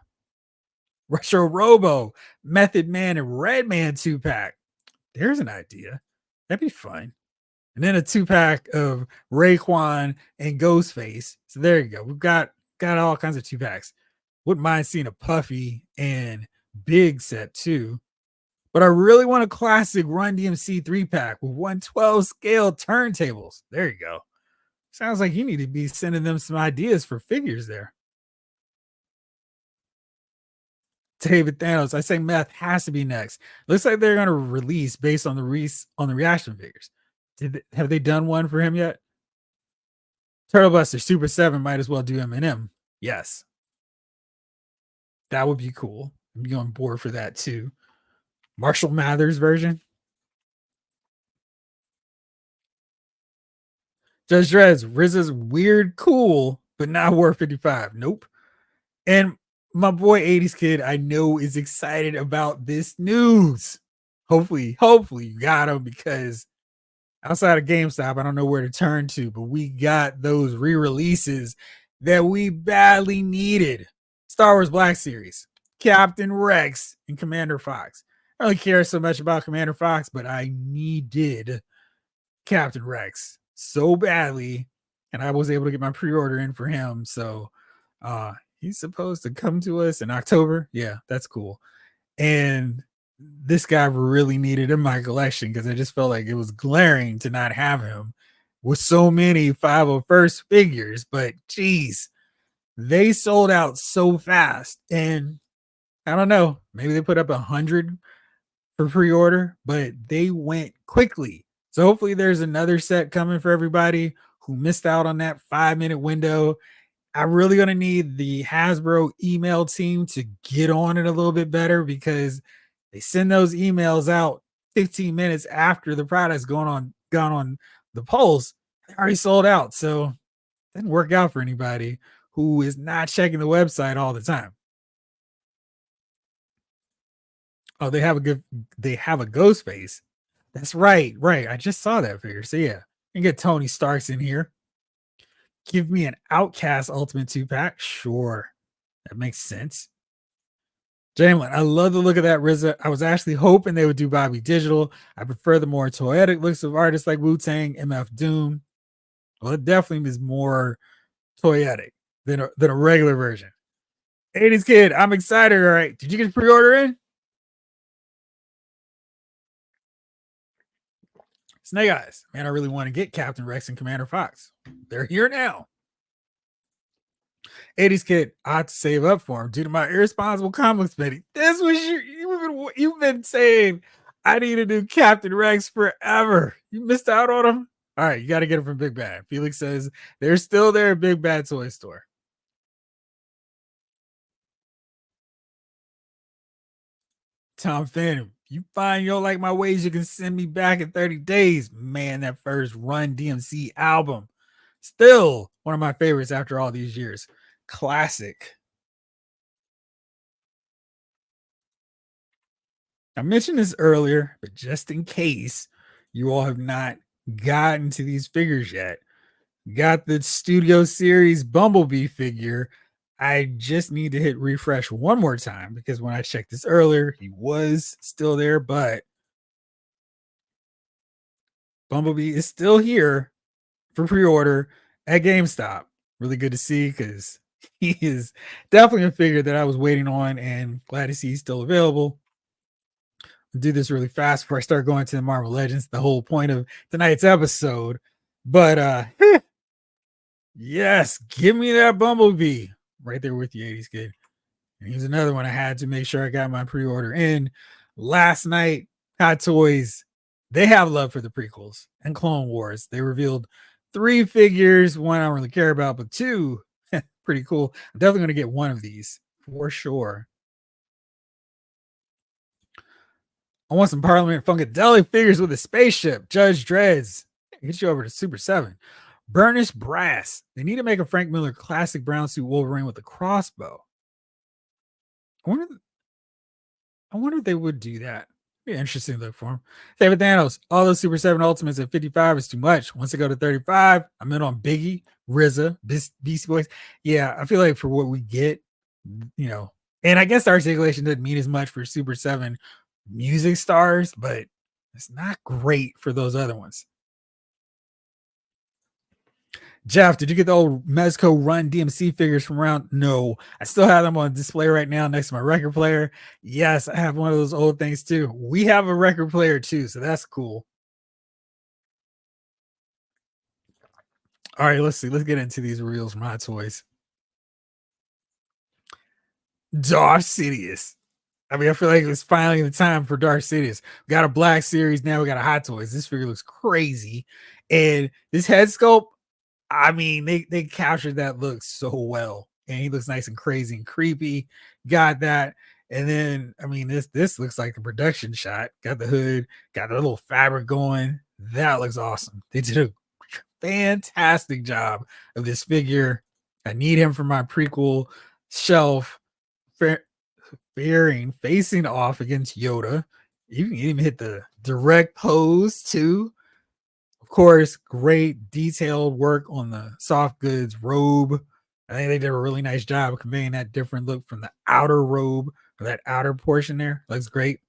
Retro Robo, Method Man, and Redman 2-pack. There's an idea. That'd be fun. And then a 2-pack of Raekwon and Ghostface. So there you go. We've got all kinds of 2-packs. Wouldn't mind seeing a Puffy and Big set too. But I really want a classic Run DMC 3-pack with 112 scale turntables. There you go. Sounds like you need to be sending them some ideas for figures there. David Thanos, I say Meth has to be next. Looks like they're going to release based on the reaction figures. Have they done one for him yet? Turtle Buster Super 7 might as well do Eminem. Yes. That would be cool. I'm on board for that too. Marshall Mathers version. Judge Dredd's RZA's weird cool, but not worth 55. Nope. And my boy 80s kid, I know, is excited about this news. Hopefully you got him, because outside of GameStop, I don't know where to turn to, but we got those re-releases that we badly needed. Star Wars Black Series, Captain Rex, and Commander Fox. I don't really care so much about Commander Fox, but I needed Captain Rex so badly, and I was able to get my pre-order in for him. So he's supposed to come to us in October. Yeah, that's cool. And this guy really needed in my collection, because I just felt like it was glaring to not have him with so many 501st figures. But geez, they sold out so fast. And I don't know, maybe they put up 100 for pre-order, but they went quickly. So hopefully there's another set coming for everybody who missed out on that 5-minute window. I'm really going to need the Hasbro email team to get on it a little bit better, because they send those emails out 15 minutes after the product's gone on the polls. They already sold out. So it didn't work out for anybody who is not checking the website all the time. Oh, they have a ghost face. That's right. I just saw that figure. So yeah, you can get Tony Stark's in here. Give me an Outcast Ultimate 2-pack. Sure. That makes sense. Jamlin, I love the look of that RZA. I was actually hoping they would do Bobby Digital. I prefer the more toyetic looks of artists like Wu-Tang, MF Doom. Well, it definitely is more toyetic than a regular version. 80s kid, I'm excited. All right. Did you get pre-order in? Snake Eyes. Man, I really want to get Captain Rex and Commander Fox. They're here now. 80s kid, I have to save up for him due to my irresponsible comic spending. This was you've been saying I need a new Captain Rex forever. You missed out on him. All right, you got to get him from Big Bad. Felix says they're still there at Big Bad Toy Store. Tom Phantom, you find you don't like my ways, you can send me back in 30 days. Man, that first Run DMC album, still one of my favorites after all these years. Classic. I mentioned this earlier, but just in case, you all have not gotten to these figures yet. Got the Studio Series Bumblebee figure. I just need to hit refresh one more time because when I checked this earlier, he was still there, but Bumblebee is still here for pre-order at GameStop. Really good to see because he is definitely a figure that I was waiting on and glad to see he's still available. I'll do this really fast before I start going to the Marvel Legends, the whole point of tonight's episode. But yes, give me that Bumblebee. Right there with you, 80s kid. And here's another one I had to make sure I got my pre-order in. Last night, Hot Toys, they have love for the prequels and Clone Wars. They revealed 3 figures, one I don't really care about, but 2 pretty cool. I'm definitely going to get one of these for sure. I want some Parliament Funkadelic figures with a spaceship. Judge Dreads. Get you over to Super 7. Burnished Brass. They need to make a Frank Miller classic brown suit Wolverine with a crossbow. I wonder if they would do that. Be interesting to look for him. David Thanos. All those Super 7 Ultimates at 55 is too much. Once I go to 35, I'm in on Biggie, RZA, Beastie Boys. Yeah, I feel like for what we get, and I guess the articulation doesn't mean as much for Super 7 music stars, but it's not great for those other ones. Jeff, did you get the old Mezco Run DMC figures from around? No, I still have them on display right now next to my record player. Yes, I have one of those old things too. We have a record player too, so that's cool. All right, let's see. Let's get into these reels from Hot Toys. Darth Sidious. I mean, I feel like it was finally the time for Darth Sidious. We got a Black Series now. We got a Hot Toys. This figure looks crazy, and this head sculpt. I mean, they captured that look so well, and he looks nice and crazy and creepy. Got that, and then I mean, this looks like the production shot. Got the hood, got the little fabric going. That looks awesome. They did a fantastic job of this figure. I need him for my prequel shelf. Bearing facing off against Yoda. You can even hit the direct pose too. Of course, great detailed work on the soft goods robe. I think they did a really nice job of conveying that different look from the outer robe or that outer portion there. Looks great.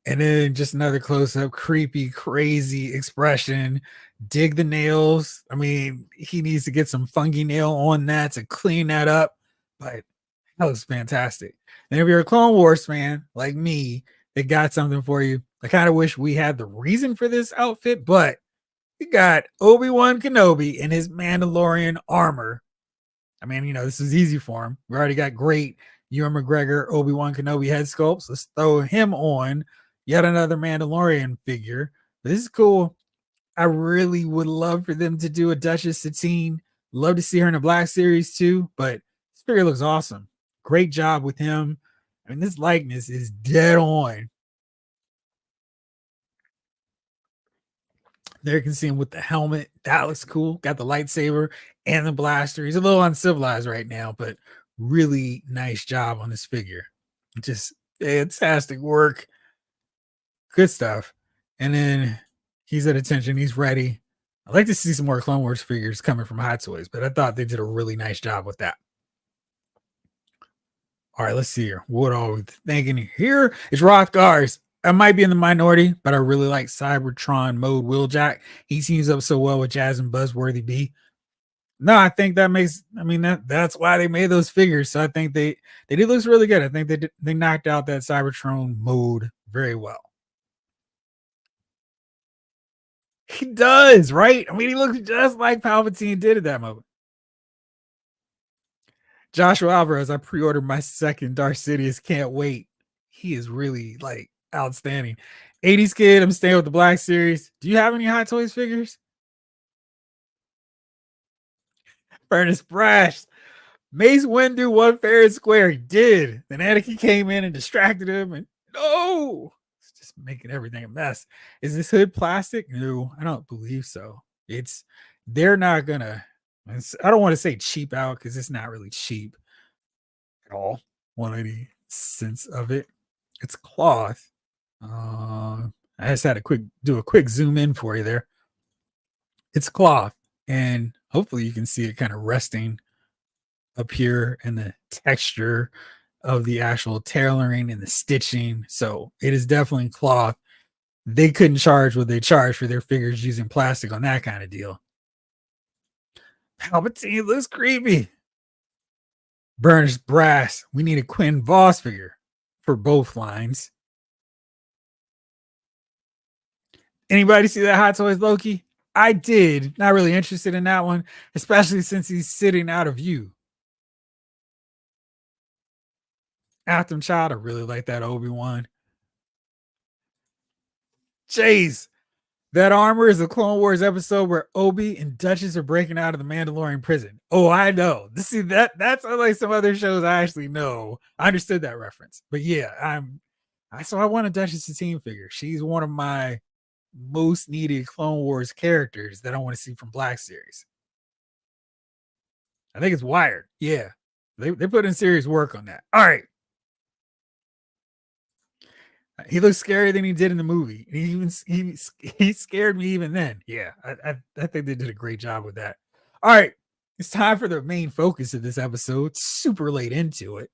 And then just another close up, creepy, crazy expression. Dig the nails. I mean, he needs to get some funky nail on that to clean that up. But that was fantastic. And if you're a Clone Wars fan like me, they got something for you. I kind of wish we had the reason for this outfit, but we got Obi-Wan Kenobi in his Mandalorian armor. I mean, this is easy for him. We already got great Ewan McGregor, Obi-Wan Kenobi head sculpts. Let's throw him on yet another Mandalorian figure. This is cool. I really would love for them to do a Duchess Satine. Love to see her in a Black Series too, but this figure looks awesome. Great job with him. I mean, this likeness is dead on. There you can see him with the helmet. That looks cool. Got the lightsaber and the blaster. He's a little uncivilized right now, but really nice job on this figure. Just fantastic work. Good stuff. And then he's at attention. He's ready. I'd like to see some more Clone Wars figures coming from Hot Toys, but I thought they did a really nice job with that. All right, let's see here. What are we thinking here? It's Rothgars. I might be in the minority, but I really like Cybertron mode Wheeljack. He teams up so well with Jazz and Buzzworthy B. No, I think that's why they made those figures. So I think they did looks really good. I think they knocked out that Cybertron mode very well. He does, right? I mean, he looks just like Palpatine did at that moment. Joshua Alvarez, I pre-ordered my second Darth Sidious. Can't wait. He is really like outstanding. 80s kid, I'm staying with the Black Series. Do you have any Hot Toys figures? Furnace Brash. Mace Windu won fair and square. He did. Then Anakin came in and distracted him. And no, it's just making everything a mess. Is this hood plastic? No, I don't believe so. They're not gonna. I don't want to say cheap out because it's not really cheap at all. 180 cents of it. It's cloth. I just had to do a quick zoom in for you there. It's cloth, and hopefully you can see it kind of resting up here in the texture of the actual tailoring and the stitching. So it is definitely cloth. They couldn't charge what they charge for their figures using plastic on that kind of deal. Palpatine looks creepy. Burnished brass. We need a Quinn Voss figure for both lines. Anybody see that Hot Toys Loki? I did. Not really interested in that one, especially since he's sitting out of view. Atom Child, I really like that Obi-Wan. Jeez. That armor is a Clone Wars episode where Obi and Duchess are breaking out of the Mandalorian prison. Oh, I know. See that's unlike some other shows I actually know. I understood that reference. But yeah, I want a Duchess Satine figure. She's one of my most needed Clone Wars characters that I want to see from Black Series. I think it's Wired. Yeah. They put in serious work on that. All right. He looks scarier than he did in the movie. He scared me even then. Yeah, I think they did a great job with that. All right, it's time for the main focus of this episode. Super late into it.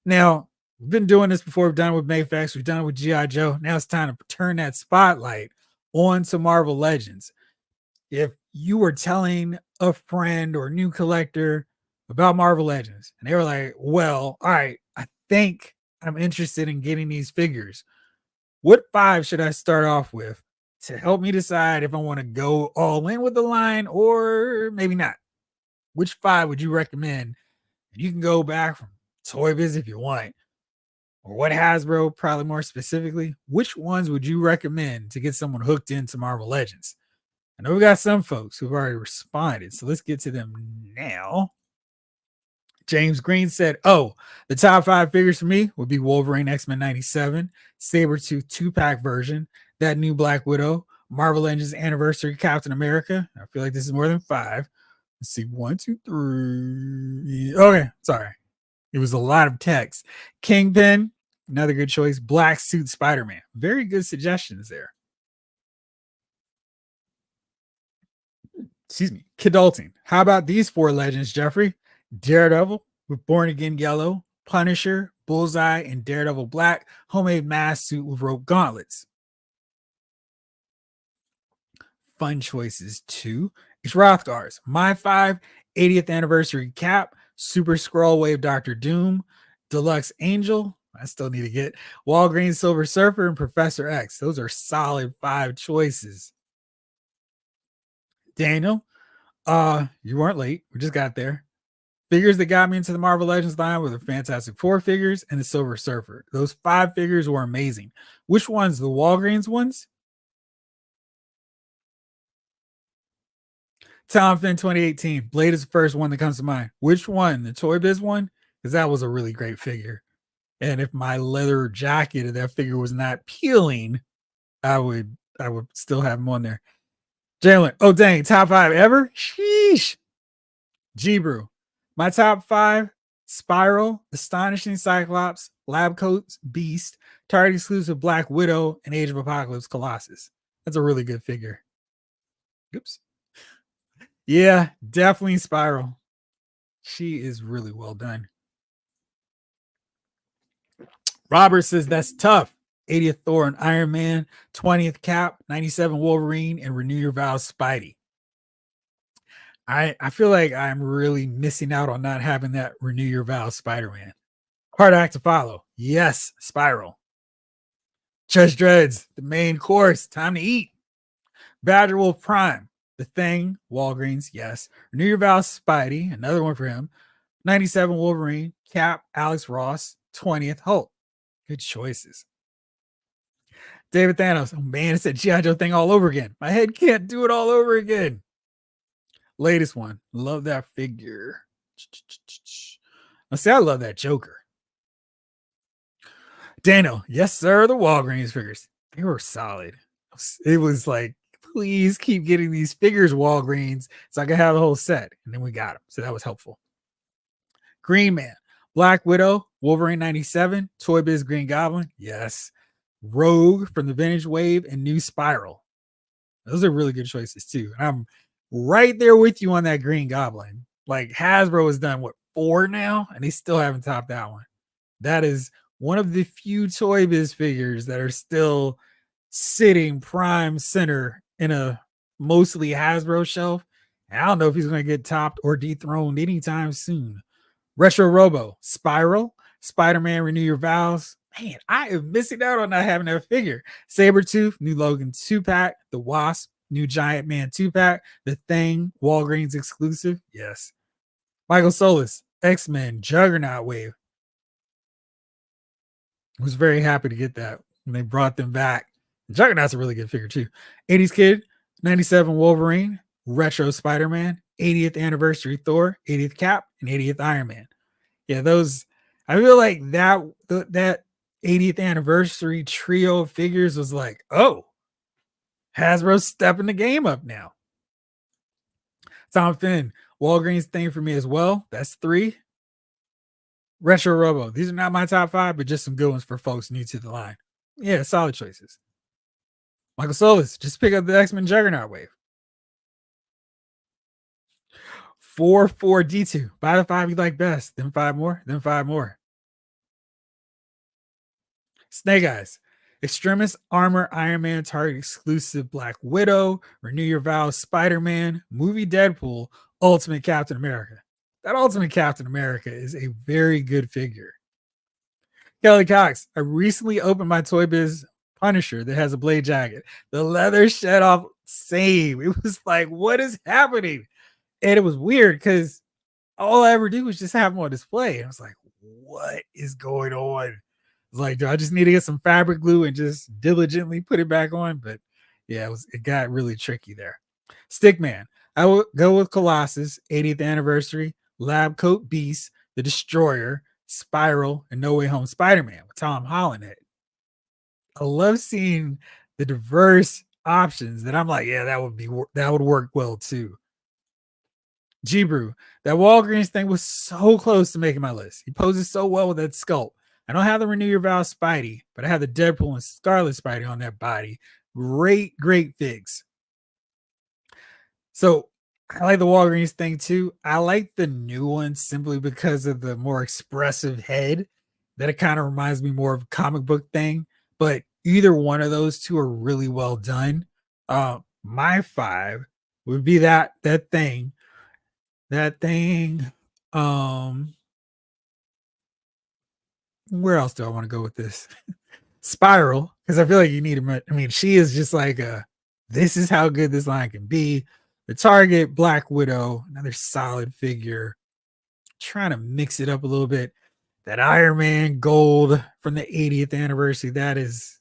Now, we've been doing this before. We've done it with Mayfax. We've done it with G.I. Joe. Now it's time to turn that spotlight on to Marvel Legends. If you were telling a friend or a new collector about Marvel Legends, and they were like, well, all right, I think I'm interested in getting these figures. What 5 should I start off with to help me decide if I want to go all in with the line or maybe not? Which 5 would you recommend? You can go back from Toy Biz if you want, or what Hasbro, probably more specifically. Which ones would you recommend to get someone hooked into Marvel Legends? I know we got some folks who've already responded, so let's get to them now. James Green said, oh, the top 5 figures for me would be Wolverine X-Men 97, Sabretooth 2-pack version, that new Black Widow, Marvel Legends Anniversary Captain America. I feel like this is more than 5. Let's see, 1, 2, 3. Okay, sorry. It was a lot of text. Kingpin, another good choice. Black Suit Spider-Man. Very good suggestions there. Excuse me. Kidulting. How about these 4 legends, Jeffrey? Daredevil with Born Again Yellow, Punisher, Bullseye, and Daredevil Black, homemade mask suit with rope gauntlets. Fun choices too. It's Rothgar's. My 5, 80th anniversary Cap, Super Skrull Wave Doctor Doom, Deluxe Angel. I still need to get Walgreens Silver Surfer and Professor X. Those are solid 5 choices. Daniel, you weren't late. We just got there. Figures that got me into the Marvel Legends line were the Fantastic Four figures and the Silver Surfer. Those 5 figures were amazing. Which ones? The Walgreens ones? Tom Finn 2018. Blade is the first one that comes to mind. Which one? The Toy Biz one? Because that was a really great figure. And if my leather jacket of that figure was not peeling, I would still have him on there. Jalen, oh dang, top 5 ever? Sheesh. G-Brew. My top 5, Spiral, Astonishing Cyclops, Lab Coats Beast, Target exclusive Black Widow, and Age of Apocalypse Colossus. That's a really good figure. Oops. Yeah, definitely Spiral. She is really well done. Robert says that's tough. 80th Thor and Iron Man, 20th Cap, 97 Wolverine, and Renew Your Vows Spidey. I feel like I'm really missing out on not having that Renew Your Vows Spider-Man. Hard act to follow. Yes, Spiral. Judge Dreads, the main course. Time to eat. Badger Wolf Prime, The Thing, Walgreens, yes. Renew Your Vows Spidey, another one for him. 97 Wolverine, Cap, Alex Ross, 20th Hulk. Good choices. David Thanos, oh man, it's that G.I. Joe thing all over again. My head can't do it all over again. Latest one. Love that figure. Let's see, I love that Joker. Daniel, yes, sir. The Walgreens figures. They were solid. It was like, please keep getting these figures, Walgreens, so I can have the whole set. And then we got them. So that was helpful. Green Man, Black Widow, Wolverine 97, Toy Biz Green Goblin. Yes. Rogue from the Vintage Wave, and New Spiral. Those are really good choices too. And I'm right there with you on that Green Goblin. Like Hasbro has done what, 4 now, and they still haven't topped that one. That is one of the few Toy Biz figures that are still sitting prime center in a mostly Hasbro shelf. And I don't know if he's going to get topped or dethroned anytime soon. Retro Robo, Spiral, Spider-Man Renew Your Vows. Man, I am missing out on not having that figure. Sabretooth, new Logan 2-pack. The Wasp, new Giant Man 2-pack. The Thing, Walgreens exclusive. Yes. Michael Solis, X-Men, Juggernaut Wave. I was very happy to get that when they brought them back. Juggernaut's a really good figure too. 80s Kid, 97 Wolverine, Retro Spider-Man, 80th Anniversary Thor, 80th Cap, and 80th Iron Man. Yeah, those, I feel like that 80th anniversary trio of figures was like, oh, Hasbro's stepping the game up now. Tom Finn, Walgreens Thing for me as well. That's 3. Retro Robo. These are not my top 5, but just some good ones for folks new to the line. Yeah, solid choices. Michael Solis, just pick up the X-Men Juggernaut Wave. 4-4-D2. Buy the 5 you like best. Then 5 more. Then 5 more. Snake Eyes. Extremis Armor Iron Man Target exclusive Black Widow. Renew Your Vows Spider-Man. Movie Deadpool. Ultimate Captain America. That Ultimate Captain America is a very good figure. Kelly Cox. I recently opened my Toy Biz Punisher that has a blade jacket. The leather shed off same. It was like, what is happening? And it was weird because all I ever do was just have them on display. And I was like, what is going on? I was like, do I just need to get some fabric glue and just diligently put it back on? But yeah, it got really tricky there. Stickman. I will go with Colossus, 80th anniversary, Lab Coat Beast, The Destroyer, Spiral, and No Way Home Spider-Man with Tom Holland in it. I love seeing the diverse options that I'm like, yeah, that would work well too. G-Brew, that Walgreens thing was so close to making my list. He poses so well with that sculpt. I don't have the Renew Your Vows Spidey, but I have the Deadpool and Scarlet Spidey on that body. Great, great figs. So I like the Walgreens thing too. I like the new one simply because of the more expressive head that it kind of reminds me more of a comic book thing. But either one of those two are really well done. My 5 would be that thing. That thing. Where else do I want to go with this? Spiral, because I feel like you need a. I mean, she is just like this is how good this line can be. The Target, Black Widow, another solid figure. Trying to mix it up a little bit. That Iron Man gold from the 80th anniversary. That is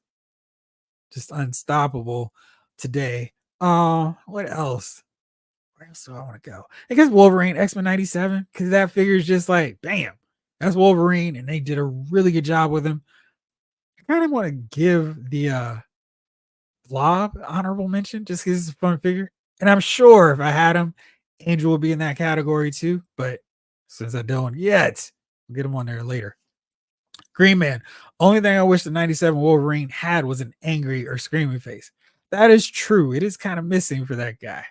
just unstoppable today. What else? Where else do I want to go? I guess Wolverine X-Men 97, because that figure is just like, bam, that's Wolverine, and they did a really good job with him. I kind of want to give the Blob honorable mention just because it's a fun figure. And I'm sure if I had him, Angel would be in that category too. But since I don't yet, we'll get him on there later. Green Man. Only thing I wish the 97 Wolverine had was an angry or screaming face. That is true. It is kind of missing for that guy.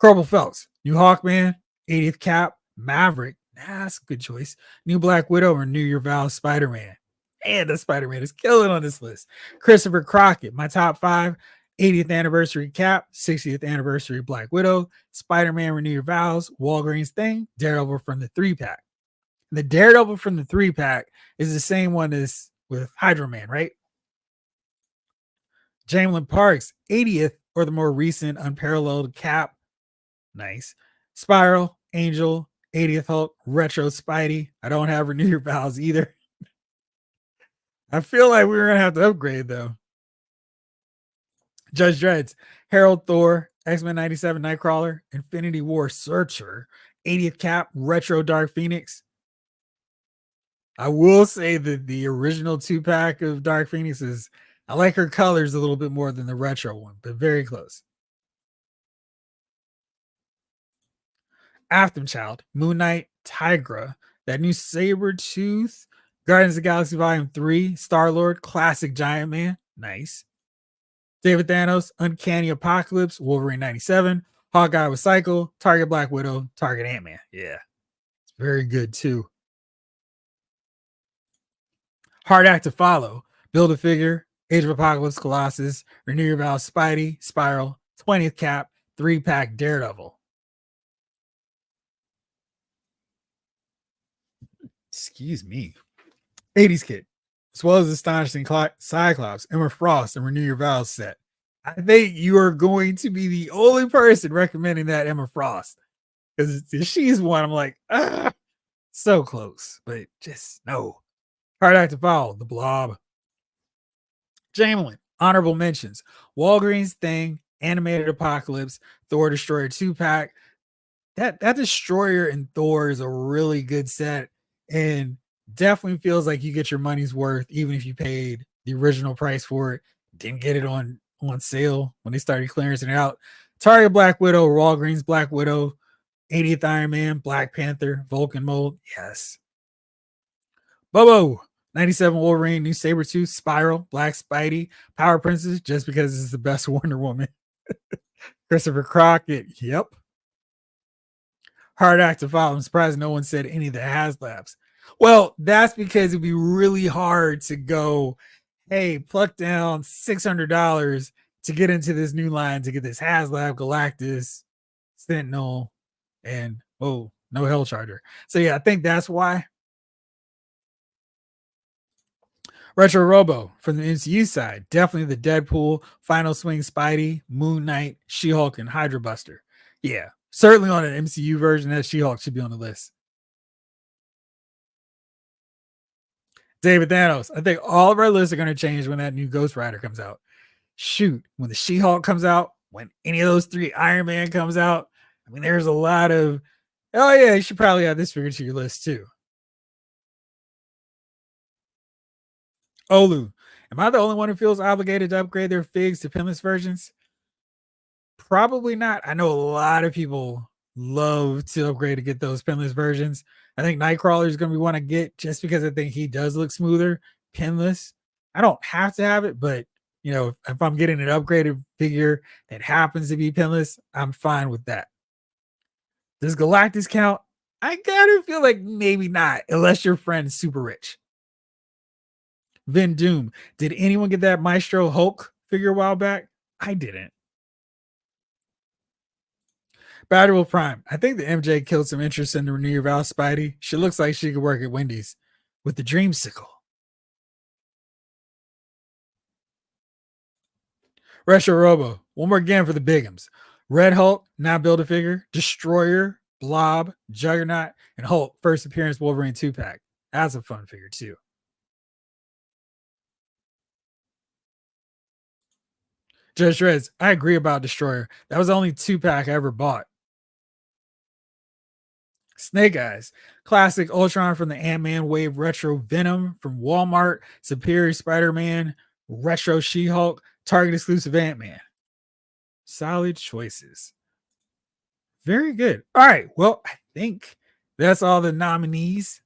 Corbel Phelps. New Hawkman. 80th Cap. Maverick. That's a good choice. New Black Widow or New Your Vows Spider-Man. Man, the Spider-Man is killing on this list. Christopher Crockett, my top 5. 80th anniversary Cap, 60th anniversary Black Widow, Spider-Man Renew Your Vows, Walgreens Thing, Daredevil from the 3-pack. The Daredevil from the 3-pack is the same one as with Hydro Man, right? Jamlin Parks, 80th or the more recent unparalleled Cap. Nice. Spiral, Angel, 80th Hulk, Retro Spidey. I don't have Renew Your Vows either. I feel like we were going to have to upgrade though. Judge Dredd's, Harold Thor, X-Men 97 Nightcrawler, Infinity War Searcher, 80th Cap, Retro Dark Phoenix. I will say that the original 2-pack of Dark Phoenix is, I like her colors a little bit more than the retro one, but very close. Afterchild, Moon Knight, Tigra, that new Sabretooth, Guardians of the Galaxy Volume 3, Star-Lord, Classic Giant Man. Nice. David Thanos, Uncanny Apocalypse, Wolverine 97, Hawkeye with Cycle, Target Black Widow, Target Ant-Man. Yeah, it's very good too. Hard Act to Follow, Build a Figure, Age of Apocalypse Colossus, Renew Your Vows Spidey, Spiral, 20th Cap, 3-pack Daredevil. Excuse me. 80s Kid, as well as Astonishing Cyclops, Emma Frost, and Renew Your Vows set. I think you are going to be the only person recommending that Emma Frost, because she's one. I'm like, so close, but just no. Hard Act to Follow, The Blob. Jamelin, honorable mentions: Walgreens Thing, Animated Apocalypse, Thor Destroyer 2-pack. That Destroyer and Thor is a really good set, and definitely feels like you get your money's worth, even if you paid the original price for it. Didn't get it on sale when they started clearancing it out. Target Black Widow, Walgreens Black Widow, 80th Iron Man, Black Panther, Vulcan mold. Yes. Bobo, 97 Wolverine, New Sabretooth, Spiral, Black Spidey, Power Princess, just because it's the best Wonder Woman. Christopher Crockett. Yep. Hard Act to Follow. I'm surprised no one said any of the HasLabs. Well, that's because it'd be really hard to go, hey, pluck down $600 to get into this new line to get this HasLab, Galactus, Sentinel, and no Hell Charger. So yeah, I think that's why. Retro Robo from the MCU side, definitely the Deadpool, Final Swing Spidey, Moon Knight, She-Hulk, and Hydra Buster. Yeah, certainly on an MCU version, that She-Hulk should be on the list. David Thanos. I think all of our lists are going to change when that new Ghost Rider comes out. Shoot, when the She-Hulk comes out, when any of those 3 Iron Man comes out, I mean, there's a lot of, oh yeah, you should probably add this figure to your list too. Olu. Am I the only one who feels obligated to upgrade their figs to pinless versions? Probably not. I know a lot of people love to upgrade to get those pinless versions. I think Nightcrawler is going to be one I get just because I think he does look smoother, pinless. I don't have to have it, but you know, if I'm getting an upgraded figure that happens to be pinless, I'm fine with that. Does Galactus count? I gotta feel like maybe not, unless your friend's super rich. Vin Doom. Did anyone get that Maestro Hulk figure a while back? I didn't. Battle Prime. I think the MJ killed some interest in the Renew Your Vows Spidey. She looks like she could work at Wendy's with the Dreamsicle. Retro Robo. One more again for the Bigums. Red Hulk, now build a figure. Destroyer, Blob, Juggernaut, and Hulk, first appearance Wolverine 2-pack. That's a fun figure too. Judge Dreds, I agree about Destroyer. That was the only 2-pack I ever bought. Snake Eyes, classic Ultron from the Ant-Man Wave Retro Venom from Walmart, Superior Spider-Man, Retro She-Hulk, Target exclusive Ant-Man. Solid choices. Very good. All right. Well, I think that's all the nominees.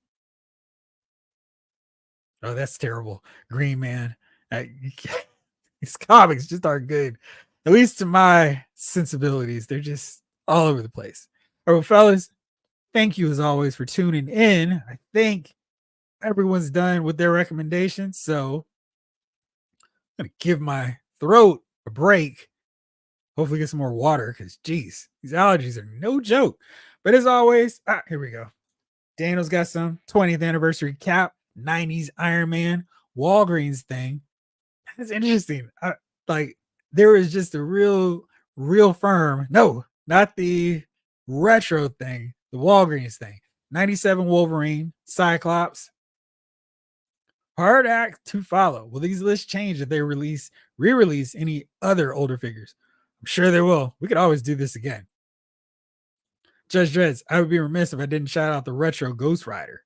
Oh, that's terrible. Green Man. These comics just aren't good. At least to my sensibilities. They're just all over the place. All right, well, fellas, thank you as always for tuning in. I think everyone's done with their recommendations. So I'm going to give my throat a break. Hopefully get some more water because, geez, these allergies are no joke. But as always, here we go. Daniel's got some 20th anniversary cap, 90s Iron Man, Walgreens thing. That's interesting. Like, there is just a real firm. No, not the retro thing, the Walgreens thing. 97 Wolverine, Cyclops. Hard Act to Follow. Will these lists change if they re-release any other older figures? I'm sure they will. We could always do this again. Judge Dreds, I would be remiss if I didn't shout out the retro Ghost Rider.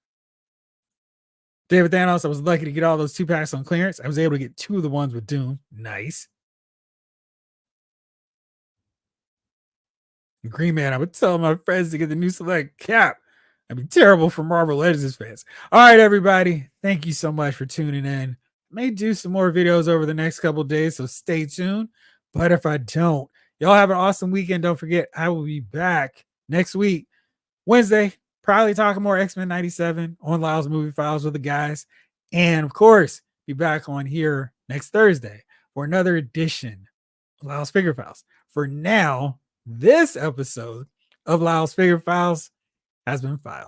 David Thanos, I was lucky to get all those 2-packs on clearance. I was able to get 2 of the ones with Doom. Nice. Green Man, I would tell my friends to get the new Select cap. That'd be terrible for Marvel Legends fans. All right, everybody. Thank you so much for tuning in. I may do some more videos over the next couple days, so stay tuned. But if I don't, y'all have an awesome weekend. Don't forget, I will be back next week, Wednesday, probably talking more X-Men 97 on Lyle's Movie Files with the guys. And of course, be back on here next Thursday for another edition of Lyle's Figure Files. For now, this episode of Lyle's Figure Files has been filed.